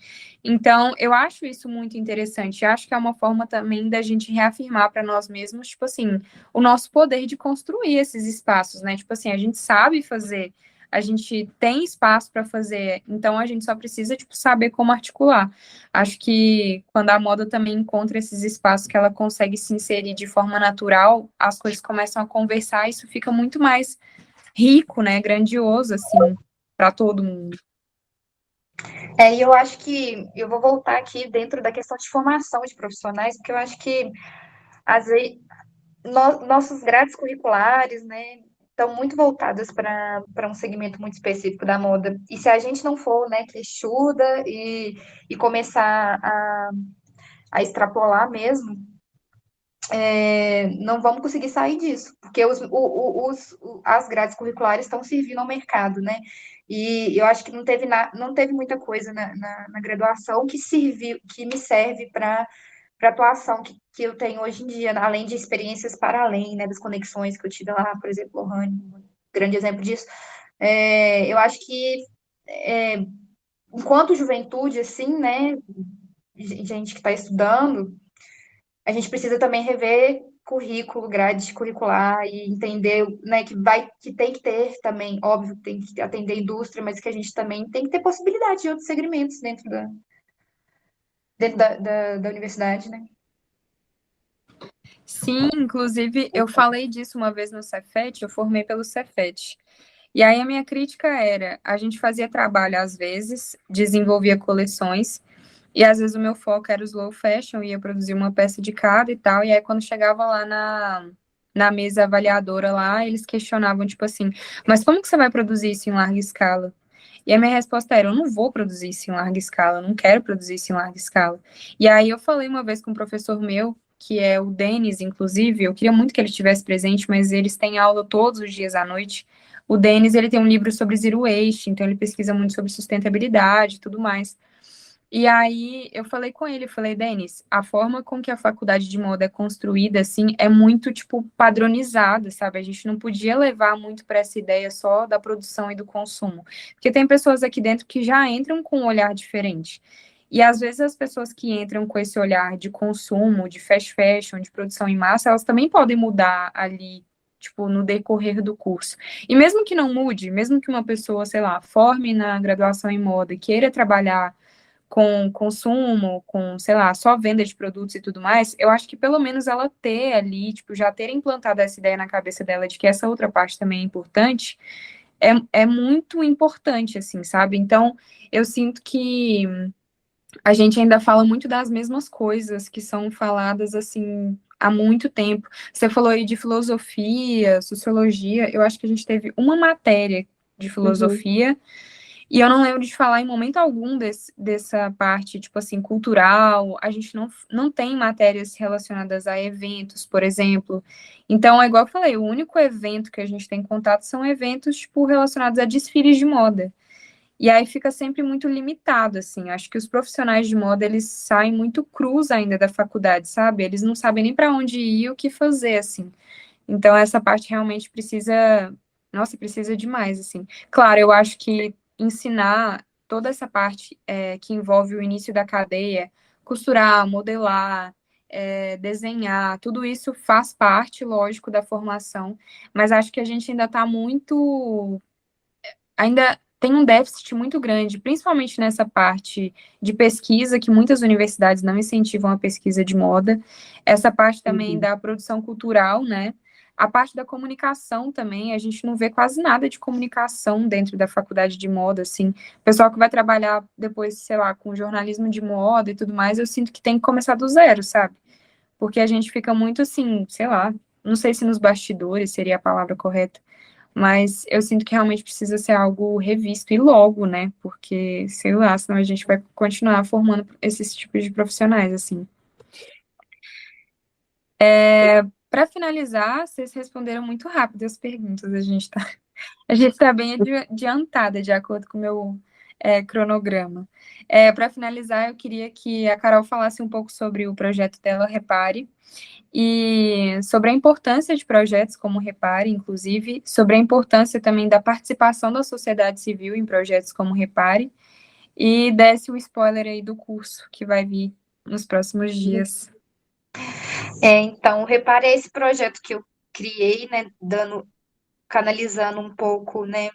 Então, eu acho isso muito interessante. Acho que é uma forma também da gente reafirmar para nós mesmos, tipo assim, o nosso poder de construir esses espaços, né? Tipo assim, a gente sabe fazer, a gente tem espaço para fazer, então a gente só precisa, tipo, saber como articular. Acho que quando a moda também encontra esses espaços que ela consegue se inserir de forma natural, as coisas começam a conversar, e isso fica muito mais rico, né? Grandioso, assim, para todo mundo. E eu acho que eu vou voltar aqui dentro da questão de formação de profissionais, porque eu acho que às vezes nossos grades curriculares, né, estão muito voltadas para um segmento muito específico da moda. E se a gente não for, né, queixuda e começar a extrapolar mesmo, não vamos conseguir sair disso, porque as grades curriculares estão servindo ao mercado, né? E eu acho que não teve muita coisa na graduação que serviu, que me serve para a atuação que eu tenho hoje em dia, além de experiências para além, né, das conexões que eu tive lá, por exemplo, Lohane, um grande exemplo disso. Eu acho que enquanto juventude, assim, né, gente que está estudando, a gente precisa também rever currículo, grade curricular e entender, né, que tem que ter também, óbvio, tem que atender a indústria, mas que a gente também tem que ter possibilidade de outros segmentos dentro da universidade, né? Sim, inclusive, eu falei disso uma vez no Cefet, eu formei pelo Cefet. E aí a minha crítica era, a gente fazia trabalho às vezes, desenvolvia coleções, e às vezes o meu foco era o slow fashion, ia produzir uma peça de cada e tal, e aí quando chegava lá na mesa avaliadora lá, eles questionavam, tipo assim, mas como que você vai produzir isso em larga escala? E a minha resposta era, eu não vou produzir isso em larga escala, eu não quero produzir isso em larga escala. E aí eu falei uma vez com um professor meu, que é o Denis, inclusive, eu queria muito que ele estivesse presente, mas eles têm aula todos os dias à noite. O Denis, ele tem um livro sobre zero waste, então ele pesquisa muito sobre sustentabilidade e tudo mais. E aí eu falei com ele, falei, Denis, a forma com que a faculdade de moda é construída, assim, é muito, tipo, padronizada, sabe? A gente não podia levar muito para essa ideia só da produção e do consumo. Porque tem pessoas aqui dentro que já entram com um olhar diferente. E às vezes as pessoas que entram com esse olhar de consumo, de fast fashion, de produção em massa, elas também podem mudar ali, tipo, no decorrer do curso. E mesmo que não mude, mesmo que uma pessoa, sei lá, forme na graduação em moda e queira trabalhar com consumo, com, sei lá, só venda de produtos e tudo mais, eu acho que pelo menos ela ter ali, tipo, já ter implantado essa ideia na cabeça dela de que essa outra parte também é importante, é muito importante, assim, sabe? Então, eu sinto que a gente ainda fala muito das mesmas coisas que são faladas, assim, há muito tempo. Você falou aí de filosofia, sociologia, eu acho que a gente teve uma matéria de Uhum. filosofia e eu não lembro de falar em momento algum dessa parte, tipo assim, cultural. A gente não tem matérias relacionadas a eventos, por exemplo. Então, é igual eu falei, o único evento que a gente tem contato são eventos, tipo, relacionados a desfiles de moda. E aí fica sempre muito limitado, assim. Acho que os profissionais de moda, eles saem muito crus ainda da faculdade, sabe? Eles não sabem nem para onde ir e o que fazer, assim. Então, essa parte realmente precisa. Nossa, precisa demais, assim. Claro, eu acho que ensinar toda essa parte que envolve o início da cadeia, costurar, modelar, desenhar, tudo isso faz parte, lógico, da formação, mas acho que a gente ainda está muito. Ainda tem um déficit muito grande, principalmente nessa parte de pesquisa, que muitas universidades não incentivam a pesquisa de moda, essa parte também Uhum. da produção cultural, né? A parte da comunicação também, a gente não vê quase nada de comunicação dentro da faculdade de moda, assim. O pessoal que vai trabalhar depois, sei lá, com jornalismo de moda e tudo mais, eu sinto que tem que começar do zero, sabe? Porque a gente fica muito assim, sei lá, não sei se nos bastidores seria a palavra correta, mas eu sinto que realmente precisa ser algo revisto e logo, né? Porque, sei lá, senão a gente vai continuar formando esses tipos de profissionais, assim. Para finalizar, vocês responderam muito rápido as perguntas. A gente tá bem adiantada, de acordo com o meu cronograma. Para finalizar, eu queria que a Carol falasse um pouco sobre o projeto dela, Repare, e sobre a importância de projetos como o Repare, inclusive, sobre a importância também da participação da sociedade civil em projetos como o Repare, e desse o spoiler aí do curso que vai vir nos próximos dias. Então, reparei esse projeto que eu criei, né, canalizando um pouco, né,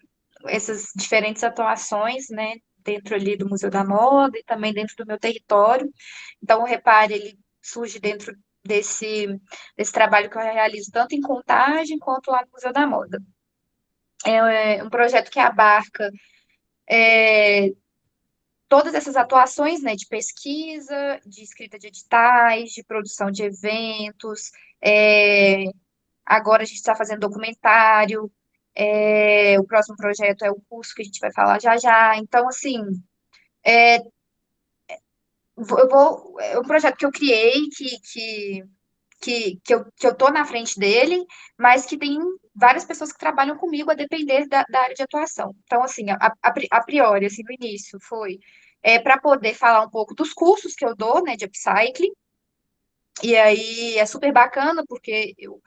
essas diferentes atuações, né, dentro ali do Museu da Moda e também dentro do meu território. Então, o Repare, ele surge dentro desse trabalho que eu realizo tanto em Contagem quanto lá no Museu da Moda. É um projeto que abarca todas essas atuações, né, de pesquisa, de escrita de editais, de produção de eventos. Agora a gente está fazendo documentário. O próximo projeto é o curso que a gente vai falar já já. Então, assim, é um projeto que eu criei, que eu tô na frente dele, mas que tem várias pessoas que trabalham comigo a depender da área de atuação. Então, assim, a priori, assim, no início, foi para poder falar um pouco dos cursos que eu dou, né, de upcycling, e aí é super bacana, porque eu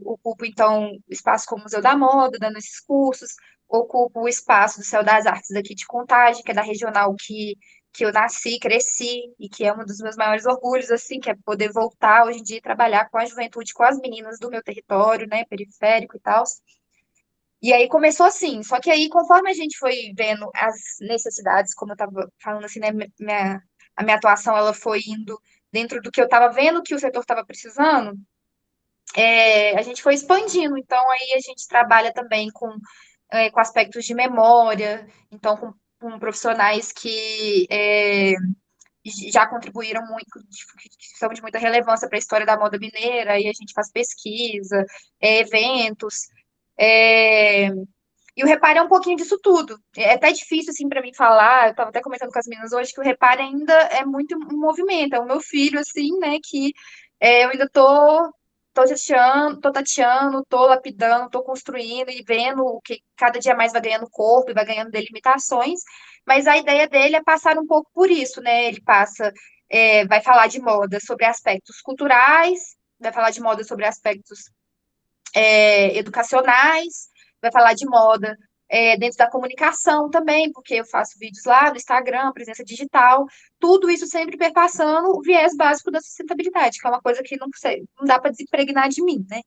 ocupo, então, o espaço como Museu da Moda, dando esses cursos, ocupo o espaço do Céu das Artes aqui de Contagem, que é da regional que eu nasci, cresci, e que é um dos meus maiores orgulhos, assim, que é poder voltar hoje em dia e trabalhar com a juventude, com as meninas do meu território, né, periférico e tal. E aí começou assim, só que aí, conforme a gente foi vendo as necessidades, como eu estava falando assim, né, a minha atuação, ela foi indo dentro do que eu estava vendo que o setor estava precisando, a gente foi expandindo. Então, aí a gente trabalha também com aspectos de memória, então, com profissionais que já contribuíram muito, que são de muita relevância para a história da moda mineira, e a gente faz pesquisa, eventos. é, e o Repare é um pouquinho disso tudo. É até difícil, assim, para mim falar. Eu estava até comentando com as meninas hoje que o Repare ainda é muito um movimento. É o meu filho, assim, né, que eu ainda tô tateando, tô lapidando, tô construindo e vendo o que cada dia mais vai ganhando corpo e vai ganhando delimitações. Mas a ideia dele é passar um pouco por isso, né? Ele vai falar de moda sobre aspectos culturais, vai falar de moda sobre aspectos educacionais, vai falar de moda dentro da comunicação também, porque eu faço vídeos lá no Instagram, presença digital, tudo isso sempre perpassando o viés básico da sustentabilidade, que é uma coisa que não dá para desimpregnar de mim, né?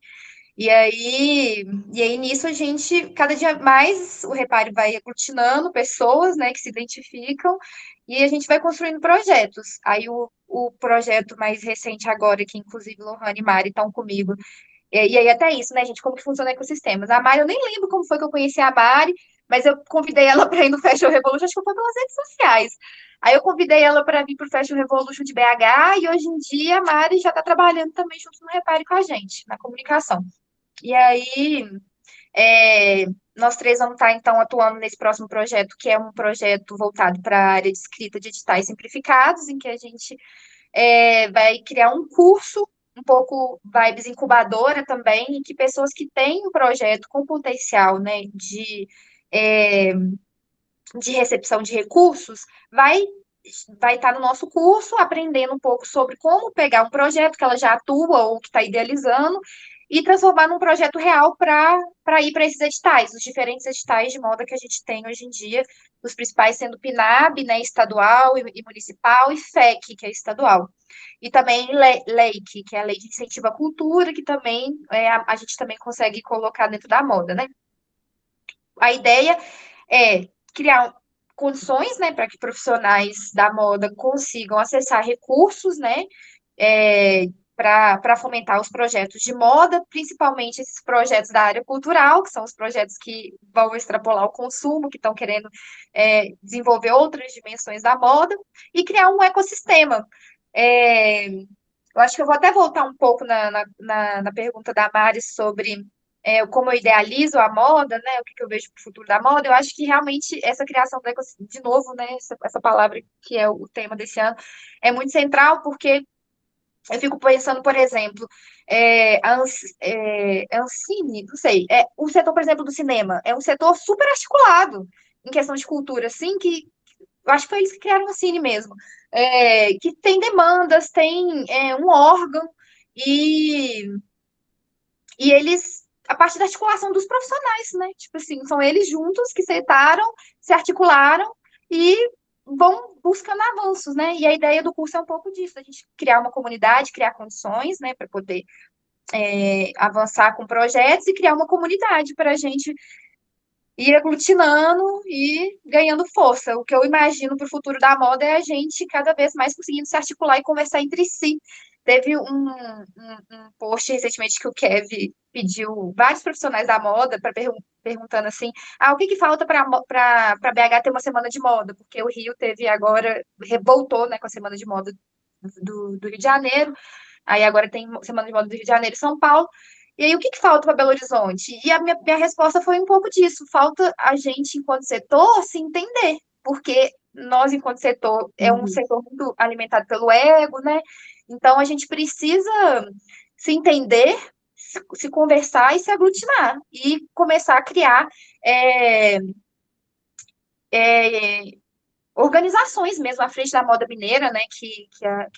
E aí, e aí nisso a gente, cada dia mais, o Repare vai aglutinando pessoas, né, que se identificam, e a gente vai construindo projetos. Aí o projeto mais recente agora, que inclusive Lohane e Mari estão comigo, e aí até isso, né, gente, como que funciona ecossistemas. A Mari, eu nem lembro como foi que eu conheci a Mari, mas eu convidei ela para ir no Fashion Revolution, acho que foi pelas redes sociais. Aí eu convidei ela para vir para o Fashion Revolution de BH, e hoje em dia a Mari já está trabalhando também junto no Repare com a gente, na comunicação. E aí, é, nós três vamos estar, então, atuando nesse próximo projeto, que é um projeto voltado para a área de escrita de editais simplificados, em que a gente vai criar um curso, um pouco vibes incubadora também, em que pessoas que têm um projeto com potencial, né, de recepção de recursos, vai estar no nosso curso, aprendendo um pouco sobre como pegar um projeto que ela já atua ou que está idealizando e transformar num projeto real para ir para esses editais, os diferentes editais de moda que a gente tem hoje em dia, os principais sendo PNAB, né, estadual e municipal, e FEC, que é estadual. E também LEIC, que é a Lei de Incentivo à Cultura, que também a gente também consegue colocar dentro da moda, né? A ideia é criar condições, né, para que profissionais da moda consigam acessar recursos, né, para fomentar os projetos de moda, principalmente esses projetos da área cultural, que são os projetos que vão extrapolar o consumo, que estão querendo desenvolver outras dimensões da moda, e criar um ecossistema. Eu acho que eu vou até voltar um pouco na pergunta da Mari sobre como eu idealizo a moda, né? O que eu vejo para o futuro da moda. Eu acho que realmente essa criação do ecossistema, de novo, né? Essa palavra que é o tema desse ano, é muito central, porque eu fico pensando, por exemplo, Ancine, não sei, o setor, por exemplo, do cinema, é um setor super articulado em questão de cultura, assim, que eu acho que foi eles que criaram o Cine mesmo, que tem demandas, tem um órgão, e, e eles, a partir da articulação dos profissionais, né? Tipo assim, são eles juntos que sentaram, se articularam e vão buscando avanços, né? E a ideia do curso é um pouco disso, a gente criar uma comunidade, criar condições, né, para poder avançar com projetos e criar uma comunidade para a gente ir aglutinando e ganhando força. O que eu imagino para o futuro da moda é a gente cada vez mais conseguindo se articular e conversar entre si. Teve um post recentemente que o Kev pediu vários profissionais da moda para perguntando assim: o que falta para BH ter uma semana de moda? Porque o Rio teve agora, revoltou, né, com a semana de moda do Rio de Janeiro, aí agora tem semana de moda do Rio de Janeiro e São Paulo. E aí, o que falta para Belo Horizonte? E a minha resposta foi um pouco disso. Falta a gente, enquanto setor, se entender. Porque nós, enquanto setor, é um setor muito alimentado pelo ego, né? Então, a gente precisa se entender, se conversar e se aglutinar. E começar a criar organizações mesmo à frente da moda mineira, né? Que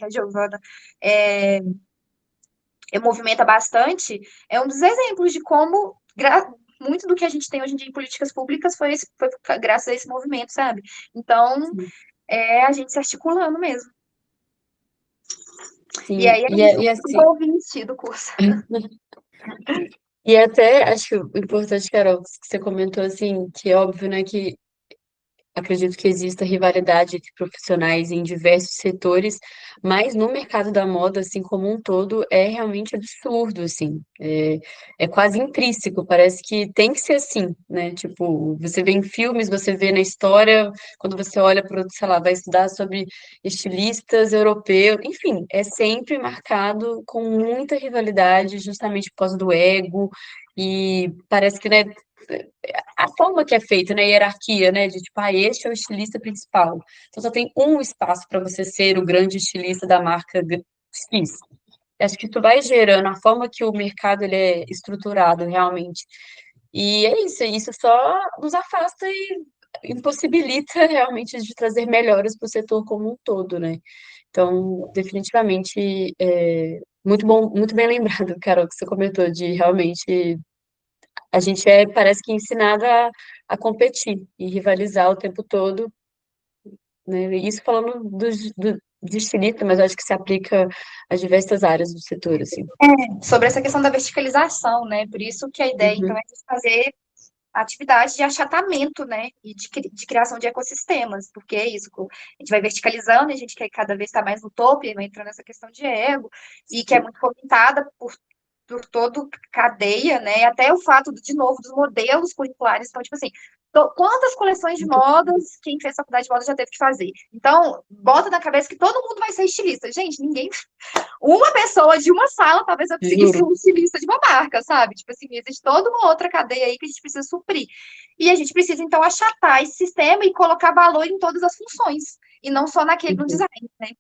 a Giovana movimenta bastante, é um dos exemplos de como muito do que a gente tem hoje em dia em políticas públicas foi graças a esse movimento, sabe? Então, a gente se articulando mesmo. Sim, E aí a gente e ficou assim, ouvinte do curso. e até acho importante, Carol, que você comentou assim, que é óbvio, né, que acredito que exista rivalidade entre profissionais em diversos setores, mas no mercado da moda, assim como um todo, é realmente absurdo, assim. É quase intrínseco, parece que tem que ser assim, né? Tipo, você vê em filmes, você vê na história, quando você olha para, sei lá, vai estudar sobre estilistas europeus, enfim, é sempre marcado com muita rivalidade, justamente por causa do ego, e parece que, né, a forma que é feita, né, a hierarquia, né, de tipo, este é o estilista principal. Então só tem um espaço para você ser o grande estilista da marca X. Acho que isso vai gerando a forma que o mercado ele é estruturado realmente. E é isso só nos afasta e impossibilita realmente de trazer melhoras para o setor como um todo, né? Então, definitivamente, muito bom, muito bem lembrado, Carol, que você comentou de realmente a gente parece que ensinada a competir e rivalizar o tempo todo, né? Isso falando de estilista, mas eu acho que se aplica a diversas áreas do setor, assim. Sobre essa questão da verticalização, né? Por isso que a ideia, então, Uhum, é de fazer atividade de achatamento, né? E de criação de ecossistemas, porque é isso, a gente vai verticalizando, e a gente quer cada vez estar mais no topo, e vai entrando nessa questão de ego, e que é muito comentada por toda cadeia, né? Até o fato, de novo, dos modelos curriculares. Então, tipo assim, quantas coleções de modas quem fez faculdade de moda já teve que fazer? Então, bota na cabeça que todo mundo vai ser estilista. Gente, ninguém. Uma pessoa de uma sala talvez vai conseguir ser juro. um estilista de uma marca, sabe? Tipo assim, existe toda uma outra cadeia aí que a gente precisa suprir. E a gente precisa, então, achatar esse sistema e colocar valor em todas as funções. E não só no Uhum. design, né?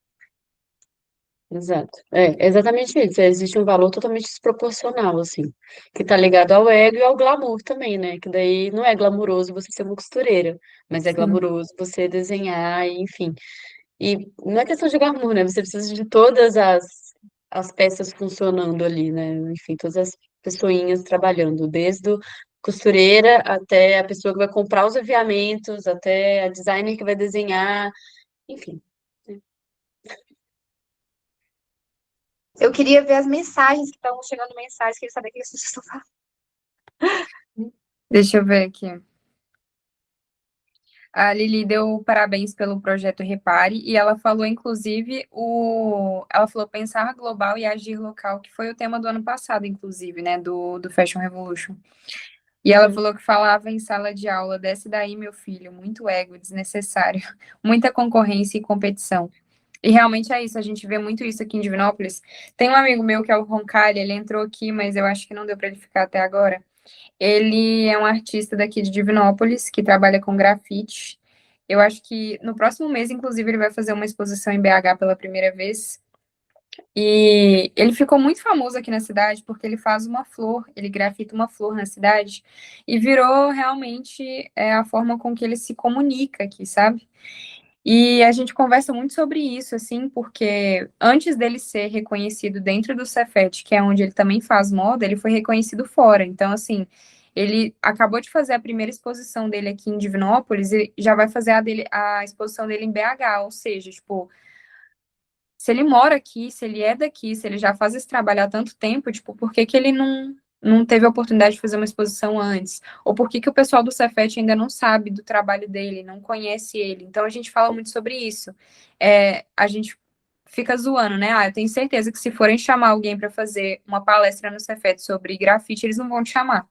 Exato. É exatamente isso. Existe um valor totalmente desproporcional, assim, que tá ligado ao ego e ao glamour também, né? Que daí não é glamuroso você ser uma costureira, mas é Sim. glamuroso você desenhar, e, enfim. E não é questão de glamour, né? Você precisa de todas as peças funcionando ali, né? Enfim, todas as pessoinhas trabalhando, desde o costureira até a pessoa que vai comprar os aviamentos, até a designer que vai desenhar, enfim. Eu queria ver as mensagens que estão chegando mensagens, queria saber o que as pessoas estão falando. Deixa eu ver aqui. A Lili deu parabéns pelo projeto Repare e ela falou, inclusive, ela falou pensar global e agir local, que foi o tema do ano passado, inclusive, né, do Fashion Revolution. E ela Uhum. falou que falava em sala de aula, desce daí, meu filho, muito ego, desnecessário, muita concorrência e competição. E realmente é isso, a gente vê muito isso aqui em Divinópolis. Tem um amigo meu que é o Roncalli, ele entrou aqui, mas eu acho que não deu para ele ficar até agora. Ele é um artista daqui de Divinópolis, que trabalha com grafite. Eu acho que no próximo mês, inclusive, ele vai fazer uma exposição em BH pela primeira vez. E ele ficou muito famoso aqui na cidade porque ele faz uma flor, ele grafita uma flor na cidade e virou realmente a forma com que ele se comunica aqui, sabe? E a gente conversa muito sobre isso, assim, porque antes dele ser reconhecido dentro do Cefet, que é onde ele também faz moda, ele foi reconhecido fora. Então, assim, ele acabou de fazer a primeira exposição dele aqui em Divinópolis e já vai fazer a exposição dele em BH, ou seja, tipo, se ele mora aqui, se ele é daqui, se ele já faz esse trabalho há tanto tempo, tipo, por que que ele não teve a oportunidade de fazer uma exposição antes? Ou por que que o pessoal do Cefet ainda não sabe do trabalho dele, não conhece ele? Então a gente fala muito sobre isso. A gente fica zoando, né? Ah, eu tenho certeza que se forem chamar alguém para fazer uma palestra no Cefet sobre grafite, eles não vão te chamar.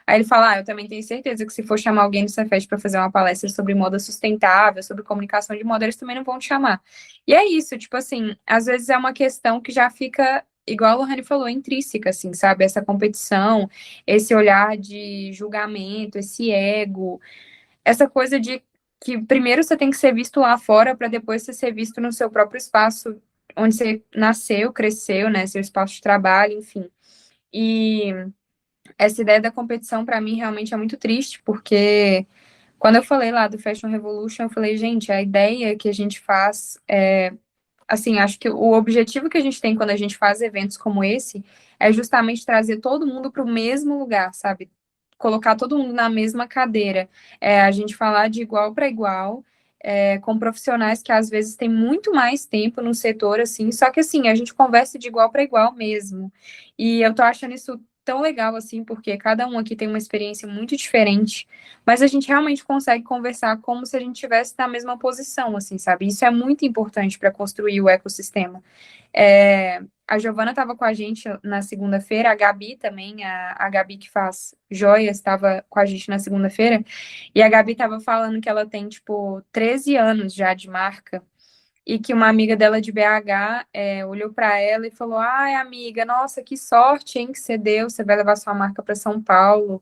Aí ele fala: eu também tenho certeza que se for chamar alguém do Cefet para fazer uma palestra sobre moda sustentável, sobre comunicação de moda, eles também não vão te chamar. E é isso, tipo assim, às vezes é uma questão que já fica, igual a Lohane falou, intrínseca, assim, sabe? Essa competição, esse olhar de julgamento, esse ego, essa coisa de que primeiro você tem que ser visto lá fora para depois você ser visto no seu próprio espaço, onde você nasceu, cresceu, né? Seu espaço de trabalho, enfim. E essa ideia da competição, para mim, realmente é muito triste, porque quando eu falei lá do Fashion Revolution, eu falei, gente, a ideia que a gente faz assim, acho que o objetivo que a gente tem quando a gente faz eventos como esse é justamente trazer todo mundo para o mesmo lugar, sabe? Colocar todo mundo na mesma cadeira. A gente falar de igual para igual, com profissionais que às vezes têm muito mais tempo no setor, assim, só que assim, a gente conversa de igual para igual mesmo. E eu tô achando isso tão legal, assim, porque cada um aqui tem uma experiência muito diferente, mas a gente realmente consegue conversar como se a gente estivesse na mesma posição, assim, sabe? Isso é muito importante para construir o ecossistema. A Giovana estava com a gente na segunda-feira, a Gabi também, a Gabi que faz joias, estava com a gente na segunda-feira, e a Gabi estava falando que ela tem, tipo, 13 anos já de marca, e que uma amiga dela de BH olhou para ela e falou: ai, amiga, nossa, que sorte, hein, que você deu, você vai levar sua marca para São Paulo.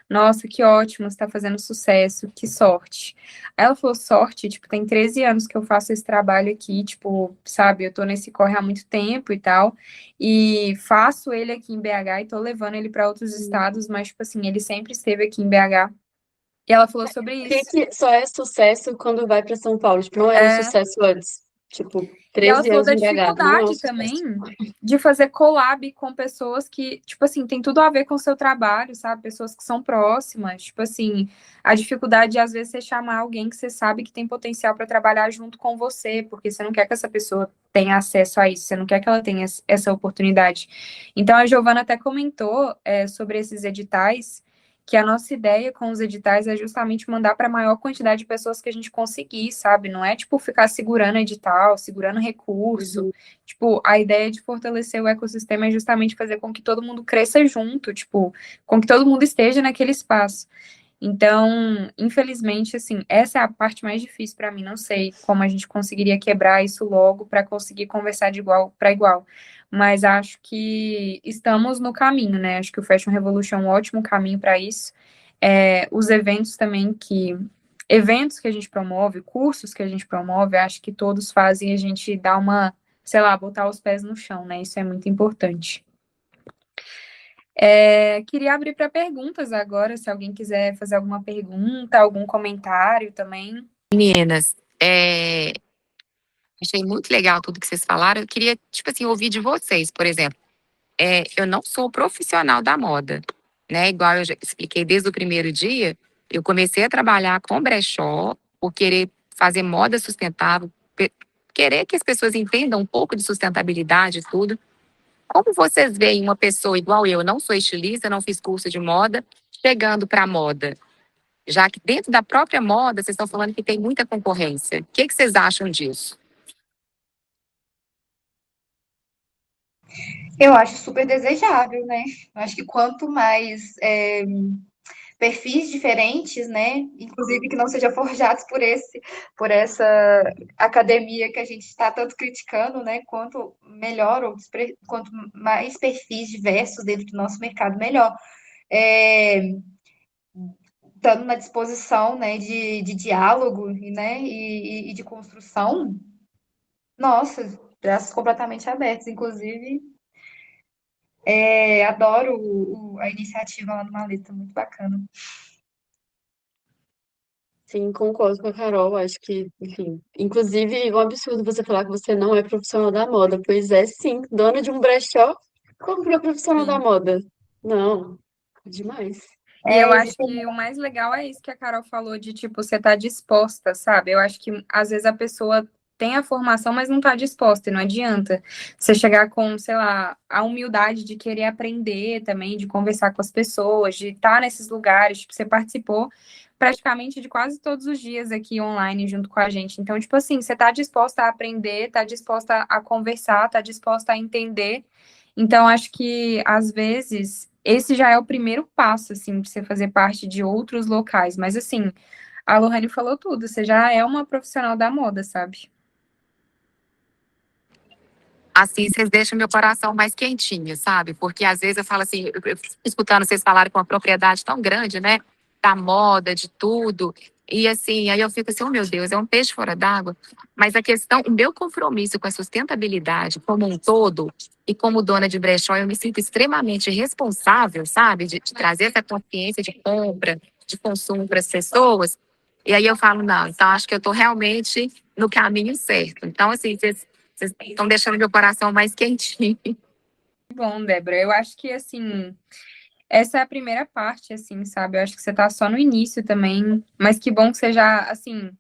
Nossa, que ótimo, você está fazendo sucesso, que sorte. Aí ela falou: sorte, tipo, tem 13 anos que eu faço esse trabalho aqui, tipo, sabe, eu tô nesse corre há muito tempo e tal, e faço ele aqui em BH e tô levando ele para outros estados, mas, tipo assim, ele sempre esteve aqui em BH. E ela falou sobre Por que isso. que só é sucesso quando vai para São Paulo? Tipo, não era um É, sucesso antes. Tipo, E ela 13 falou anos da em BH, não é um dificuldade sucesso. também de fazer collab com pessoas que, tipo assim, tem tudo a ver com o seu trabalho, sabe? Pessoas que são próximas. Tipo assim, a dificuldade de às vezes você chamar alguém que você sabe que tem potencial para trabalhar junto com você, porque você não quer que essa pessoa tenha acesso a isso, você não quer que ela tenha essa oportunidade. Então a Giovana até comentou sobre esses editais que a nossa ideia com os editais é justamente mandar para a maior quantidade de pessoas que a gente conseguir, sabe? Não é tipo ficar segurando edital, segurando recurso. Uhum. Tipo, a ideia de fortalecer o ecossistema é justamente fazer com que todo mundo cresça junto, tipo, com que todo mundo esteja naquele espaço. Então, infelizmente, assim, essa é a parte mais difícil para mim. Não sei como a gente conseguiria quebrar isso logo para conseguir conversar de igual para igual. Mas acho que estamos no caminho, né? Acho que o Fashion Revolution é um ótimo caminho para isso. Os eventos também eventos que a gente promove, cursos que a gente promove, acho que todos fazem a gente dar uma sei lá, botar os pés no chão, né? Isso é muito importante. Queria abrir para perguntas agora, se alguém quiser fazer alguma pergunta, algum comentário também. Meninas, achei muito legal tudo que vocês falaram. Eu queria, tipo assim, ouvir de vocês, por exemplo. Eu não sou profissional da moda, né? Igual eu já expliquei desde o primeiro dia, eu comecei a trabalhar com brechó, por querer fazer moda sustentável, querer que as pessoas entendam um pouco de sustentabilidade e tudo. Como vocês veem uma pessoa igual eu, não sou estilista, não fiz curso de moda, chegando para a moda? Já que dentro da própria moda, vocês estão falando que tem muita concorrência. O que vocês acham disso? Eu acho super desejável, né? Eu acho que quanto mais perfis diferentes, né? Inclusive que não sejam forjados por essa academia que a gente está tanto criticando, né? Quanto melhor, ou quanto mais perfis diversos dentro do nosso mercado, melhor. Estando na disposição, né, de diálogo, né, e de construção, nossa, braços completamente abertos. Inclusive, adoro a iniciativa lá do Maleta, muito bacana. Sim, concordo com a Carol. Acho que, enfim, inclusive, é um absurdo você falar que você não é profissional da moda, pois é, sim, dona de um brechó, como que não é profissional da Sim. moda? Não, demais. E eu acho Existem. que o mais legal é isso que a Carol falou, de tipo, você tá disposta, sabe? Eu acho que às vezes a pessoa tem a formação, mas não tá disposta, e não adianta você chegar com, sei lá, a humildade de querer aprender também, de conversar com as pessoas, de estar nesses lugares, tipo, você participou praticamente de quase todos os dias aqui online junto com a gente. Então, tipo assim, você tá disposta a aprender, tá disposta a conversar, tá disposta a entender. Então, acho que às vezes esse já é o primeiro passo, assim, para você fazer parte de outros locais. Mas, assim, a Lohane falou tudo, você já é uma profissional da moda, sabe? Assim, vocês deixam meu coração mais quentinho, sabe? Porque às vezes eu falo assim, eu fico escutando vocês falarem com uma propriedade tão grande, né? Da moda, de tudo. E assim, aí eu fico assim, oh meu Deus, é um peixe fora d'água. Mas a questão, o meu compromisso com a sustentabilidade como um todo, e como dona de brechó, eu me sinto extremamente responsável, sabe? De trazer essa consciência de compra, de consumo para as pessoas. E aí eu falo, não, então acho que eu estou realmente no caminho certo. Então, assim, vocês estão deixando meu coração mais quentinho. Bom, Débora, eu acho que, assim, essa é a primeira parte, assim, sabe? Eu acho que você tá só no início também, mas que bom que você já, assim,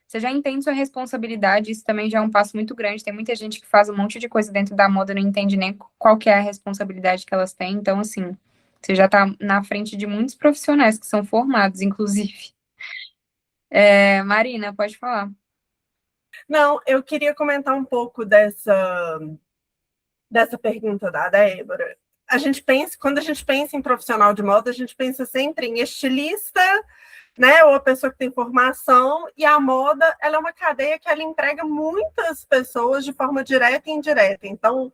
você já entende sua responsabilidade, isso também já é um passo muito grande. Tem muita gente que faz um monte de coisa dentro da moda, e não entende nem qual que é a responsabilidade que elas têm. Então, assim, você já tá na frente de muitos profissionais que são formados, inclusive. Marina, pode falar. Não, eu queria comentar um pouco dessa pergunta da Débora. Quando a gente pensa em profissional de moda, a gente pensa sempre em estilista, né, ou a pessoa que tem formação, e a moda, ela é uma cadeia que ela emprega muitas pessoas de forma direta e indireta. Então,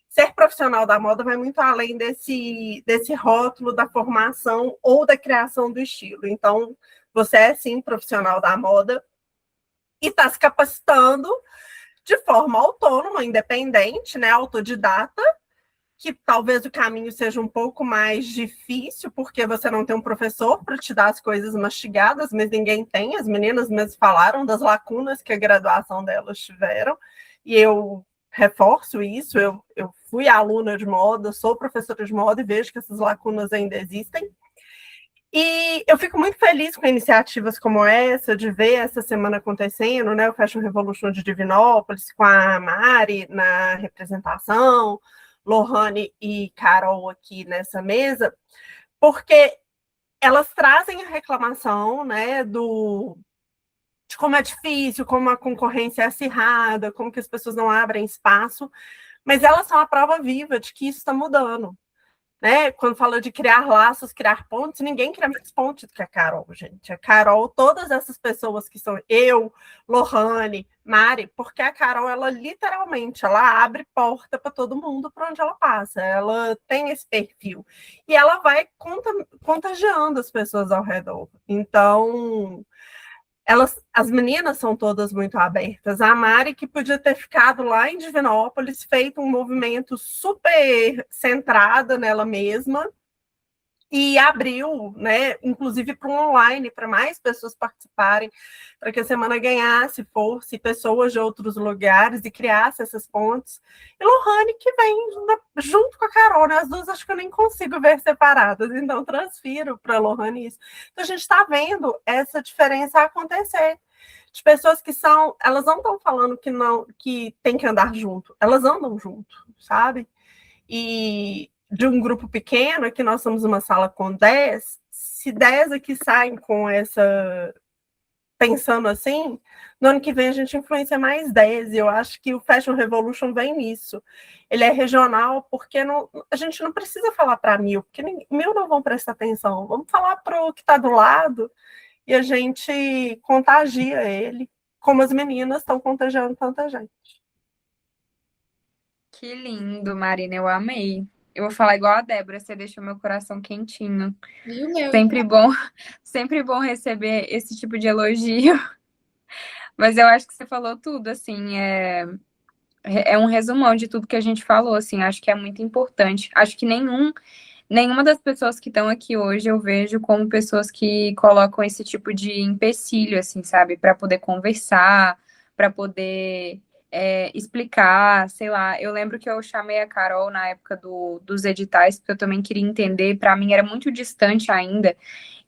ser profissional da moda vai muito além desse rótulo da formação ou da criação do estilo. Então, você é, sim, profissional da moda e está se capacitando de forma autônoma, independente, né, autodidata, que talvez o caminho seja um pouco mais difícil, porque você não tem um professor para te dar as coisas mastigadas, mas ninguém tem. As meninas mesmo falaram das lacunas que a graduação delas tiveram, e eu reforço isso. Eu fui aluna de moda, sou professora de moda e vejo que essas lacunas ainda existem. E eu fico muito feliz com iniciativas como essa, de ver essa semana acontecendo, né? O Fashion Revolution de Divinópolis, com a Mari na representação, Lohane e Carol aqui nessa mesa, porque elas trazem a reclamação, né, de como é difícil, como a concorrência é acirrada, como que as pessoas não abrem espaço, mas elas são a prova viva de que isso está mudando. Né? Quando fala de criar laços, criar pontes, ninguém cria mais pontes do que a Carol, gente. A Carol, todas essas pessoas que são eu, Lohane, Mari, porque a Carol, ela literalmente, ela abre porta para todo mundo por onde ela passa. Ela tem esse perfil. E ela vai contagiando as pessoas ao redor. Então, as meninas são todas muito abertas. A Mari, que podia ter ficado lá em Divinópolis, feito um movimento super centrado nela mesma, e abriu, né, inclusive para um online, para mais pessoas participarem, para que a semana ganhasse força e pessoas de outros lugares e criasse essas pontes. E Lohane, que vem junto com a Carol, né? As duas acho que eu nem consigo ver separadas, então transfiro para a Lohane isso. Então a gente está vendo essa diferença acontecer. De pessoas que são, elas não estão falando que não, que tem que andar junto, elas andam junto, sabe? E de um grupo pequeno, aqui nós somos uma sala com 10, se 10 aqui saem com essa, pensando assim, no ano que vem a gente influencia mais 10, e eu acho que o Fashion Revolution vem nisso. Ele é regional porque não, a gente não precisa falar para 1000, porque 1000 não vão prestar atenção, vamos falar para o que está do lado, e a gente contagia ele, como as meninas estão contagiando tanta gente. Que lindo, Marina, eu amei. Eu vou falar igual a Débora, você deixou meu coração quentinho. E o meu? Sempre bom receber esse tipo de elogio. Mas eu acho que você falou tudo, assim, é um resumão de tudo que a gente falou, assim, acho que é muito importante. Acho que nenhuma das pessoas que estão aqui hoje eu vejo como pessoas que colocam esse tipo de empecilho, assim, sabe, para poder conversar, para poder explicar, sei lá. Eu lembro que eu chamei a Carol na época dos editais, porque eu também queria entender, para mim era muito distante ainda.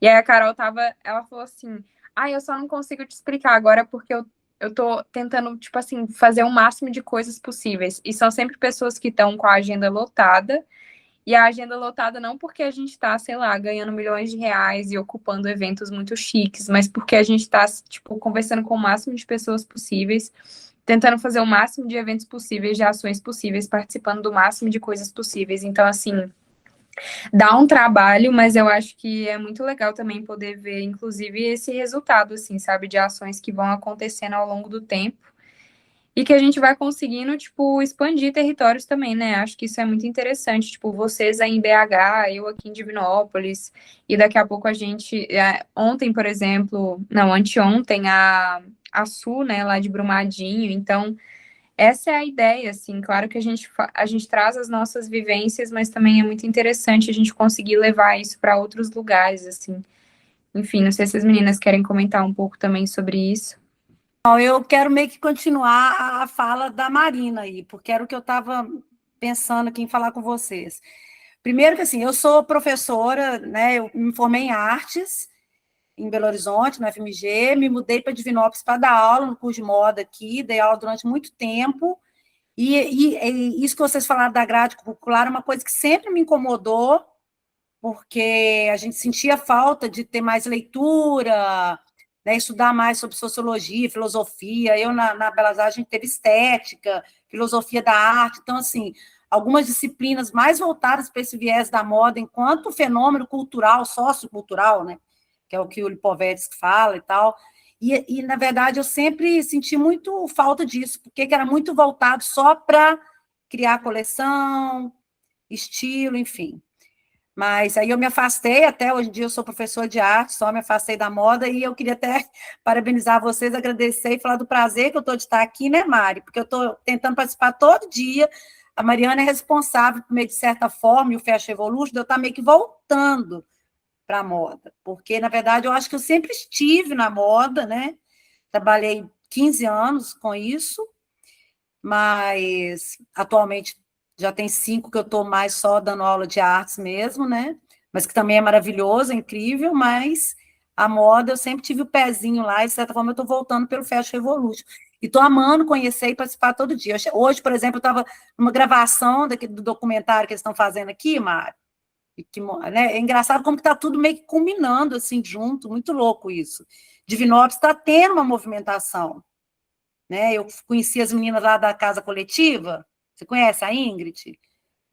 E aí a Carol ela falou assim: ah, eu só não consigo te explicar agora porque eu tô tentando, tipo assim, fazer o máximo de coisas possíveis. E são sempre pessoas que estão com a agenda lotada. E a agenda lotada não porque a gente tá, sei lá, ganhando milhões de reais e ocupando eventos muito chiques, mas porque a gente tá, tipo, conversando com o máximo de pessoas possíveis, tentando fazer o máximo de eventos possíveis, de ações possíveis, participando do máximo de coisas possíveis. Então, assim, dá um trabalho, mas eu acho que é muito legal também poder ver, inclusive, esse resultado, assim, sabe, de ações que vão acontecendo ao longo do tempo e que a gente vai conseguindo, tipo, expandir territórios também, né? Acho que isso é muito interessante, tipo, vocês aí em BH, eu aqui em Divinópolis, e daqui a pouco a gente, ontem, por exemplo, não, anteontem, a Su, né, lá de Brumadinho, então essa é a ideia, assim, claro que a gente traz as nossas vivências, mas também é muito interessante a gente conseguir levar isso para outros lugares, assim. Enfim, não sei se as meninas querem comentar um pouco também sobre isso. Eu quero meio que continuar a fala da Marina aí, porque era o que eu estava pensando aqui em falar com vocês. Primeiro que, assim, eu sou professora, né, eu me formei em artes, em Belo Horizonte, no FMG, me mudei para Divinópolis para dar aula no curso de moda aqui, dei aula durante muito tempo, e isso que vocês falaram da grade curricular é uma coisa que sempre me incomodou, porque a gente sentia falta de ter mais leitura, né, estudar mais sobre sociologia, filosofia. Eu, na Belas Artes, a gente teve estética, filosofia da arte. Então, assim, algumas disciplinas mais voltadas para esse viés da moda enquanto fenômeno cultural, sociocultural, né, que é o que o Lipovetsky fala e tal. E, na verdade, eu sempre senti muito falta disso, porque era muito voltado só para criar coleção, estilo, enfim. Mas aí eu me afastei, até hoje em dia eu sou professora de arte, só me afastei da moda, e eu queria até parabenizar vocês, agradecer e falar do prazer que eu estou de estar aqui, né, Mari? Porque eu estou tentando participar todo dia, a Mariana é responsável, meio de certa forma, e o Fashion Evolution, de eu estar meio que voltando para a moda, porque, na verdade, eu acho que eu sempre estive na moda, né? Trabalhei 15 anos com isso, mas atualmente já tem 5 que eu estou mais só dando aula de artes mesmo, né? Mas que também é maravilhoso, é incrível, mas a moda eu sempre tive o pezinho lá, e de certa forma eu estou voltando pelo Fashion Revolution. E estou amando conhecer e participar todo dia. Hoje, por exemplo, eu estava numa gravação do documentário que eles estão fazendo aqui, Mário, né? É engraçado como que está tudo meio que combinando assim junto, muito louco isso. Divinópolis está tendo uma movimentação, né? Eu conheci as meninas lá da Casa Coletiva. Você conhece a Ingrid?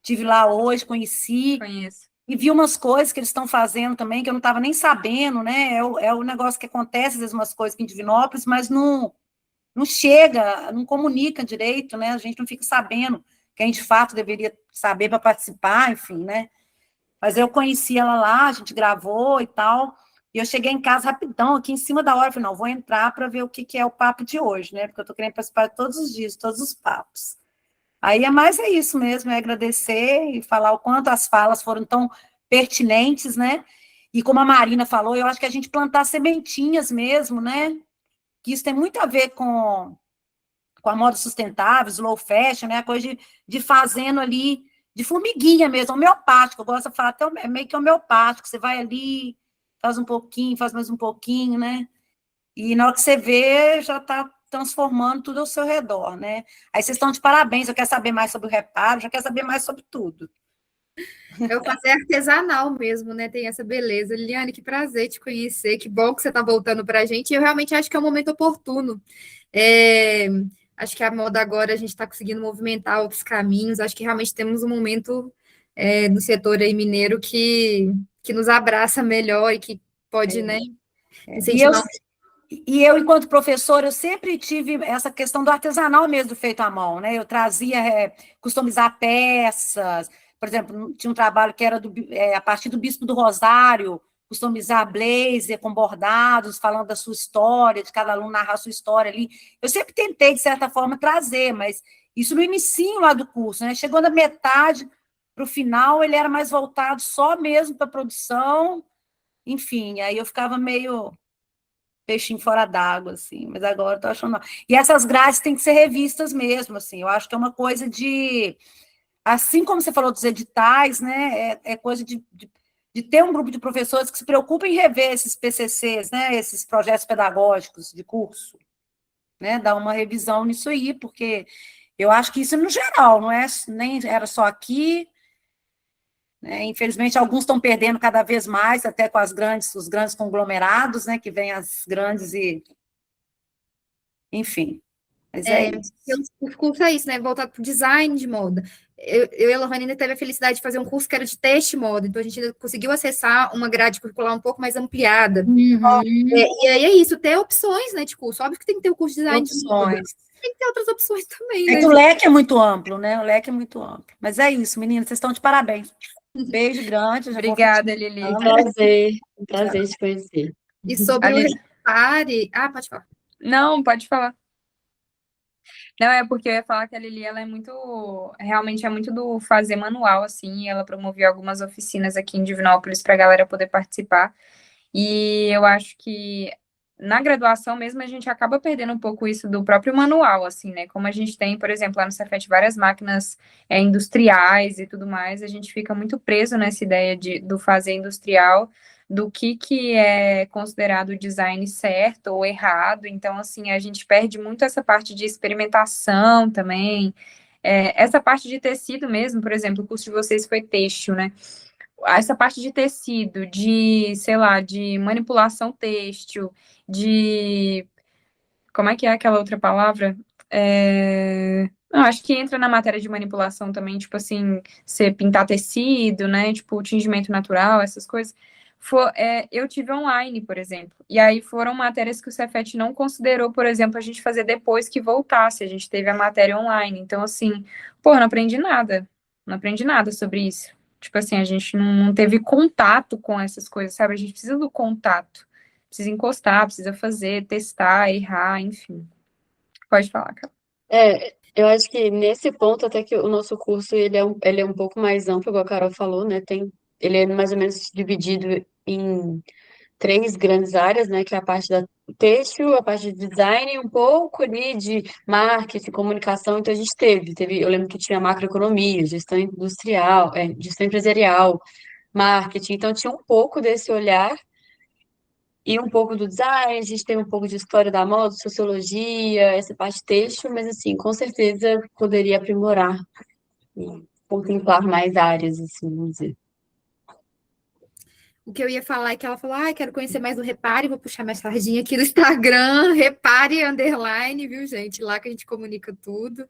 Estive lá hoje, conheci. Conheço. E vi umas coisas que eles estão fazendo também, que eu não estava nem sabendo, né? É o negócio que acontece, às vezes, umas coisas aqui em Divinópolis, mas não chega, não comunica direito, né? A gente não fica sabendo quem de fato deveria saber para participar, enfim, né? Mas eu conheci ela lá, a gente gravou e tal. E eu cheguei em casa rapidão, aqui em cima da hora, falei, não, vou entrar para ver o que é o papo de hoje, né? Porque eu estou querendo participar de todos os dias, todos os papos. Aí é isso mesmo, é agradecer e falar o quanto as falas foram tão pertinentes, né? E como a Marina falou, eu acho que a gente plantar sementinhas mesmo, né? Que isso tem muito a ver com a moda sustentável, slow fashion, né? A coisa de fazendo ali, de formiguinha mesmo, homeopático. Eu gosto de falar até é meio que homeopático. Você vai ali, faz um pouquinho, faz mais um pouquinho, né? E na hora que você vê, já está transformando tudo ao seu redor, né? Aí vocês estão de parabéns, eu quero saber mais sobre o reparo, já quero saber mais sobre tudo. Eu fazer artesanal mesmo, né? Tem essa beleza. Liliane, que prazer te conhecer, que bom que você está voltando para a gente. Eu realmente acho que é um momento oportuno. É, acho que a moda agora a gente está conseguindo movimentar outros caminhos. Acho que realmente temos um momento no setor aí mineiro que nos abraça melhor e que pode, né, incentivar. E eu, enquanto professora, eu sempre tive essa questão do artesanal mesmo, do feito à mão, né? Eu trazia, customizar peças, por exemplo, tinha um trabalho que era a partir do Bispo do Rosário, customizar blazer com bordados, falando da sua história, de cada aluno narrar a sua história ali. Eu sempre tentei, de certa forma, trazer, mas isso no início lá do curso, né? Chegou na metade, para o final, ele era mais voltado só mesmo para a produção, enfim, aí eu ficava meio peixinho fora d'água, assim, mas agora eu tô achando... E essas grades têm que ser revistas mesmo, assim, eu acho que é uma coisa de... Assim como você falou dos editais, né, é coisa de ter um grupo de professores que se preocupem em rever esses PCCs, né, esses projetos pedagógicos de curso, né, dar uma revisão nisso aí, porque eu acho que isso no geral, não é nem era só aqui, né, infelizmente alguns estão perdendo cada vez mais, até com os grandes conglomerados, né, que vêm as grandes e... Enfim, mas é isso. O curso é isso, né? Voltado para o design de moda. Eu e a Lohane ainda teve a felicidade de fazer um curso que era de teste moda, então a gente ainda conseguiu acessar uma grade curricular um pouco mais ampliada. E aí é isso, ter opções, né, de curso. Óbvio que tem que ter o curso de design de moda. Tem que ter outras opções também, É né? que o leque é muito amplo, né? O leque é muito amplo. Mas é isso, meninas, vocês estão de parabéns. Beijo grande. Obrigada, Lili. Um prazer te conhecer. E sobre o repare... pode falar. Não, pode falar. Não, é porque eu ia falar que a Lili, ela é muito, realmente é muito do fazer manual, assim, e ela promoveu algumas oficinas aqui em Divinópolis para a galera poder participar, e eu acho que na graduação mesmo a gente acaba perdendo um pouco isso do próprio manual, assim, né, como a gente tem, por exemplo, lá no Cefet várias máquinas industriais e tudo mais, a gente fica muito preso nessa ideia do fazer industrial, do que é considerado design certo ou errado. Então, assim, a gente perde muito essa parte de experimentação também. Essa parte de tecido mesmo, por exemplo, o curso de vocês foi têxtil, né? Essa parte de tecido, de, sei lá, de manipulação têxtil, de... Como é que é aquela outra palavra? Não, acho que entra na matéria de manipulação também, tipo assim, você pintar tecido, né? Tipo, tingimento natural, essas coisas. Eu tive online, por exemplo, e aí foram matérias que o Cefet não considerou, por exemplo, a gente fazer depois que voltasse, a gente teve a matéria online, então assim, não aprendi nada sobre isso, tipo assim, a gente não teve contato com essas coisas, sabe, a gente precisa do contato, precisa encostar, precisa fazer, testar, errar, enfim, pode falar, cara. Eu acho que nesse ponto até que o nosso curso ele é um pouco mais amplo, igual a Carol falou, né? Ele é mais ou menos dividido em três grandes áreas, né? Que é a parte da têxtil, a parte de design e um pouco ali de marketing, comunicação. Então a gente eu lembro que tinha macroeconomia, gestão industrial, gestão empresarial, marketing. Então tinha um pouco desse olhar e um pouco do design, a gente tem um pouco de história da moda, sociologia, essa parte têxtil, mas assim, com certeza poderia aprimorar e contemplar mais áreas, assim, vamos dizer. O que eu ia falar é que ela falou, quero conhecer mais do Repare, vou puxar minha sardinha aqui do Instagram, Repare _, viu, gente? Lá que a gente comunica tudo.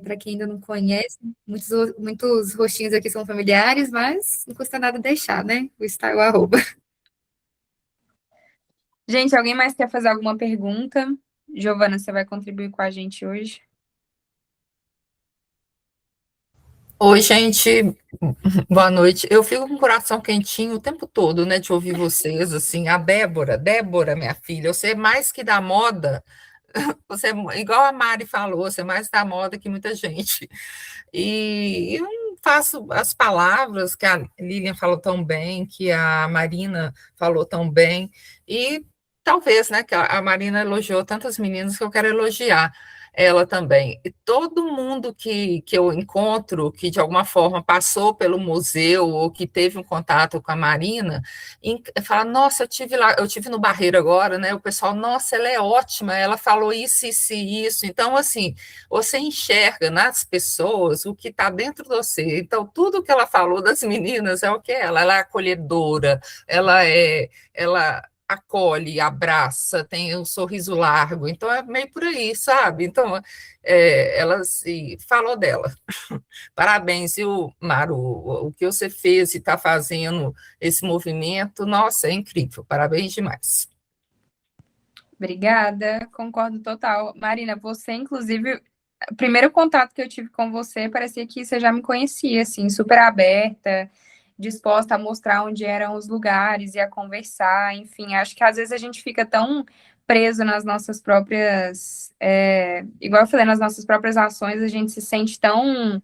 Para quem ainda não conhece, muitos rostinhos aqui são familiares, mas não custa nada deixar, né? O arroba. Gente, alguém mais quer fazer alguma pergunta? Giovana, você vai contribuir com a gente hoje? Oi, gente, boa noite. Eu fico com o coração quentinho o tempo todo, né, de ouvir vocês, assim, a Débora, minha filha, você é mais que da moda, você é igual a Mari falou, você é mais da moda que muita gente. E eu faço as palavras que a Lilian falou tão bem, que a Marina falou tão bem, e talvez, né, que a Marina elogiou tantas meninas que eu quero elogiar ela também. E todo mundo que eu encontro, que de alguma forma passou pelo museu ou que teve um contato com a Marina, fala, nossa, eu tive no Barreiro agora, né? O pessoal, nossa, ela é ótima, ela falou isso, isso e isso. Então, assim, você enxerga nas pessoas o que está dentro de você. Então, tudo que ela falou das meninas é o que é ela é acolhedora, ela acolhe, abraça, tem um sorriso largo, então é meio por aí, sabe? Então, ela se falou dela. Parabéns, viu, Maru? O que você fez e está fazendo esse movimento, nossa, é incrível, parabéns demais. Obrigada, concordo total. Marina, você, inclusive, o primeiro contato que eu tive com você, parecia que você já me conhecia, assim, super aberta, disposta a mostrar onde eram os lugares e a conversar, enfim, acho que às vezes a gente fica tão preso nas nossas próprias, igual eu falei, nas nossas próprias ações, a gente se sente tão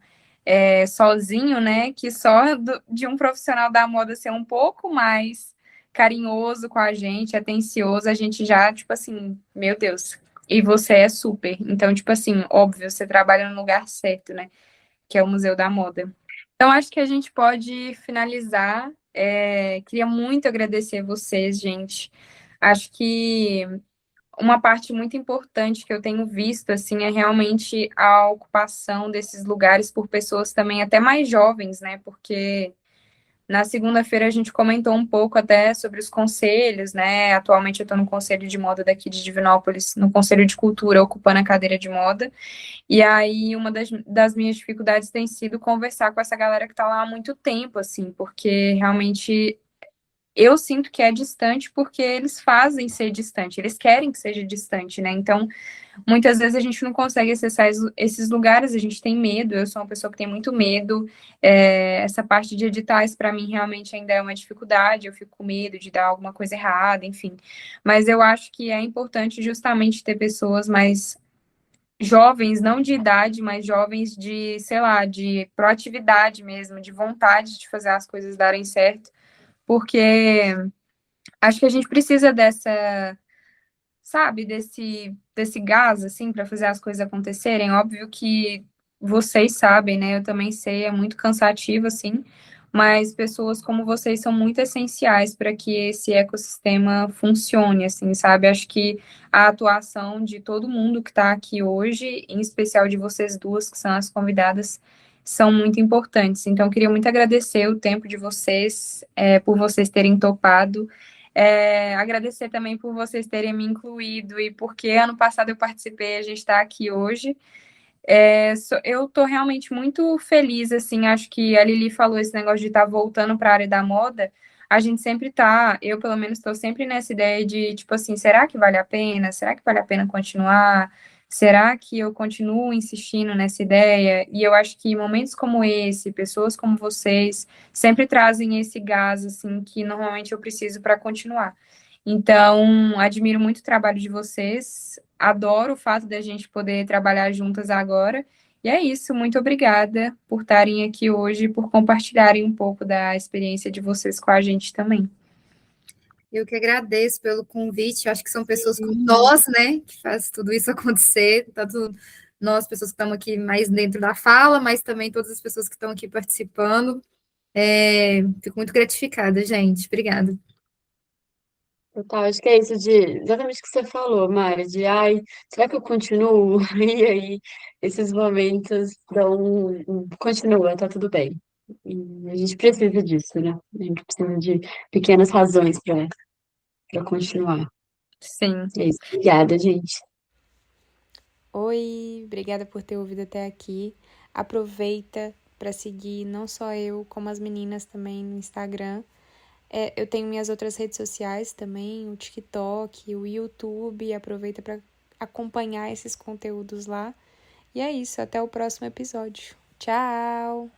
sozinho, né, que só de um profissional da moda ser um pouco mais carinhoso com a gente, atencioso, a gente já, tipo assim, meu Deus, e você é super. Então, tipo assim, óbvio, você trabalha no lugar certo, né? Que é o Museu da Moda. Então, acho que a gente pode finalizar. Queria muito agradecer vocês, gente. Acho que uma parte muito importante que eu tenho visto, assim, é realmente a ocupação desses lugares por pessoas também até mais jovens, né? Porque na segunda-feira a gente comentou um pouco até sobre os conselhos, né? Atualmente eu estou no Conselho de Moda daqui de Divinópolis, no Conselho de Cultura, ocupando a cadeira de moda. E aí uma das minhas dificuldades tem sido conversar com essa galera que está lá há muito tempo, assim, porque realmente eu sinto que é distante porque eles fazem ser distante, eles querem que seja distante, né? Então, muitas vezes a gente não consegue acessar esses lugares, a gente tem medo. Eu sou uma pessoa que tem muito medo. Essa parte de editais, para mim, realmente ainda é uma dificuldade. Eu fico com medo de dar alguma coisa errada, enfim. Mas eu acho que é importante justamente ter pessoas mais jovens, não de idade, mas jovens de, sei lá, de proatividade mesmo, de vontade de fazer as coisas darem certo, porque acho que a gente precisa dessa, sabe, desse gás, assim, para fazer as coisas acontecerem. Óbvio que vocês sabem, né? Eu também sei, é muito cansativo, assim, mas pessoas como vocês são muito essenciais para que esse ecossistema funcione, assim, sabe? Acho que a atuação de todo mundo que está aqui hoje, em especial de vocês duas, que são as convidadas, são muito importantes. Então, eu queria muito agradecer o tempo de vocês, por vocês terem topado. Agradecer também por vocês terem me incluído e porque ano passado eu participei, a gente está aqui hoje. Eu estou realmente muito feliz, assim, acho que a Lili falou esse negócio de estar voltando para a área da moda. A gente sempre tá, eu pelo menos estou sempre nessa ideia de, tipo assim, será que vale a pena? Será que vale a pena continuar? Será que eu continuo insistindo nessa ideia? E eu acho que momentos como esse, pessoas como vocês, sempre trazem esse gás, assim, que normalmente eu preciso para continuar. Então, admiro muito o trabalho de vocês, adoro o fato da gente poder trabalhar juntas agora. E é isso, muito obrigada por estarem aqui hoje e por compartilharem um pouco da experiência de vocês com a gente também. Eu que agradeço pelo convite. Eu acho que são pessoas como nós, né, que faz tudo isso acontecer. Tanto nós, pessoas que estamos aqui mais dentro da fala, mas também todas as pessoas que estão aqui participando. Fico muito gratificada, gente. Obrigada. Total, acho que é isso de exatamente o que você falou, Mari, de ai, será que eu continuo? E aí, esses momentos continua, tá tudo bem. E a gente precisa disso, né? A gente precisa de pequenas razões para continuar. Sim. É isso. Obrigada, gente. Oi, obrigada por ter ouvido até aqui. Aproveita para seguir não só eu, como as meninas também no Instagram. Eu tenho minhas outras redes sociais também, o TikTok, o YouTube. Aproveita para acompanhar esses conteúdos lá. E é isso, até o próximo episódio. Tchau!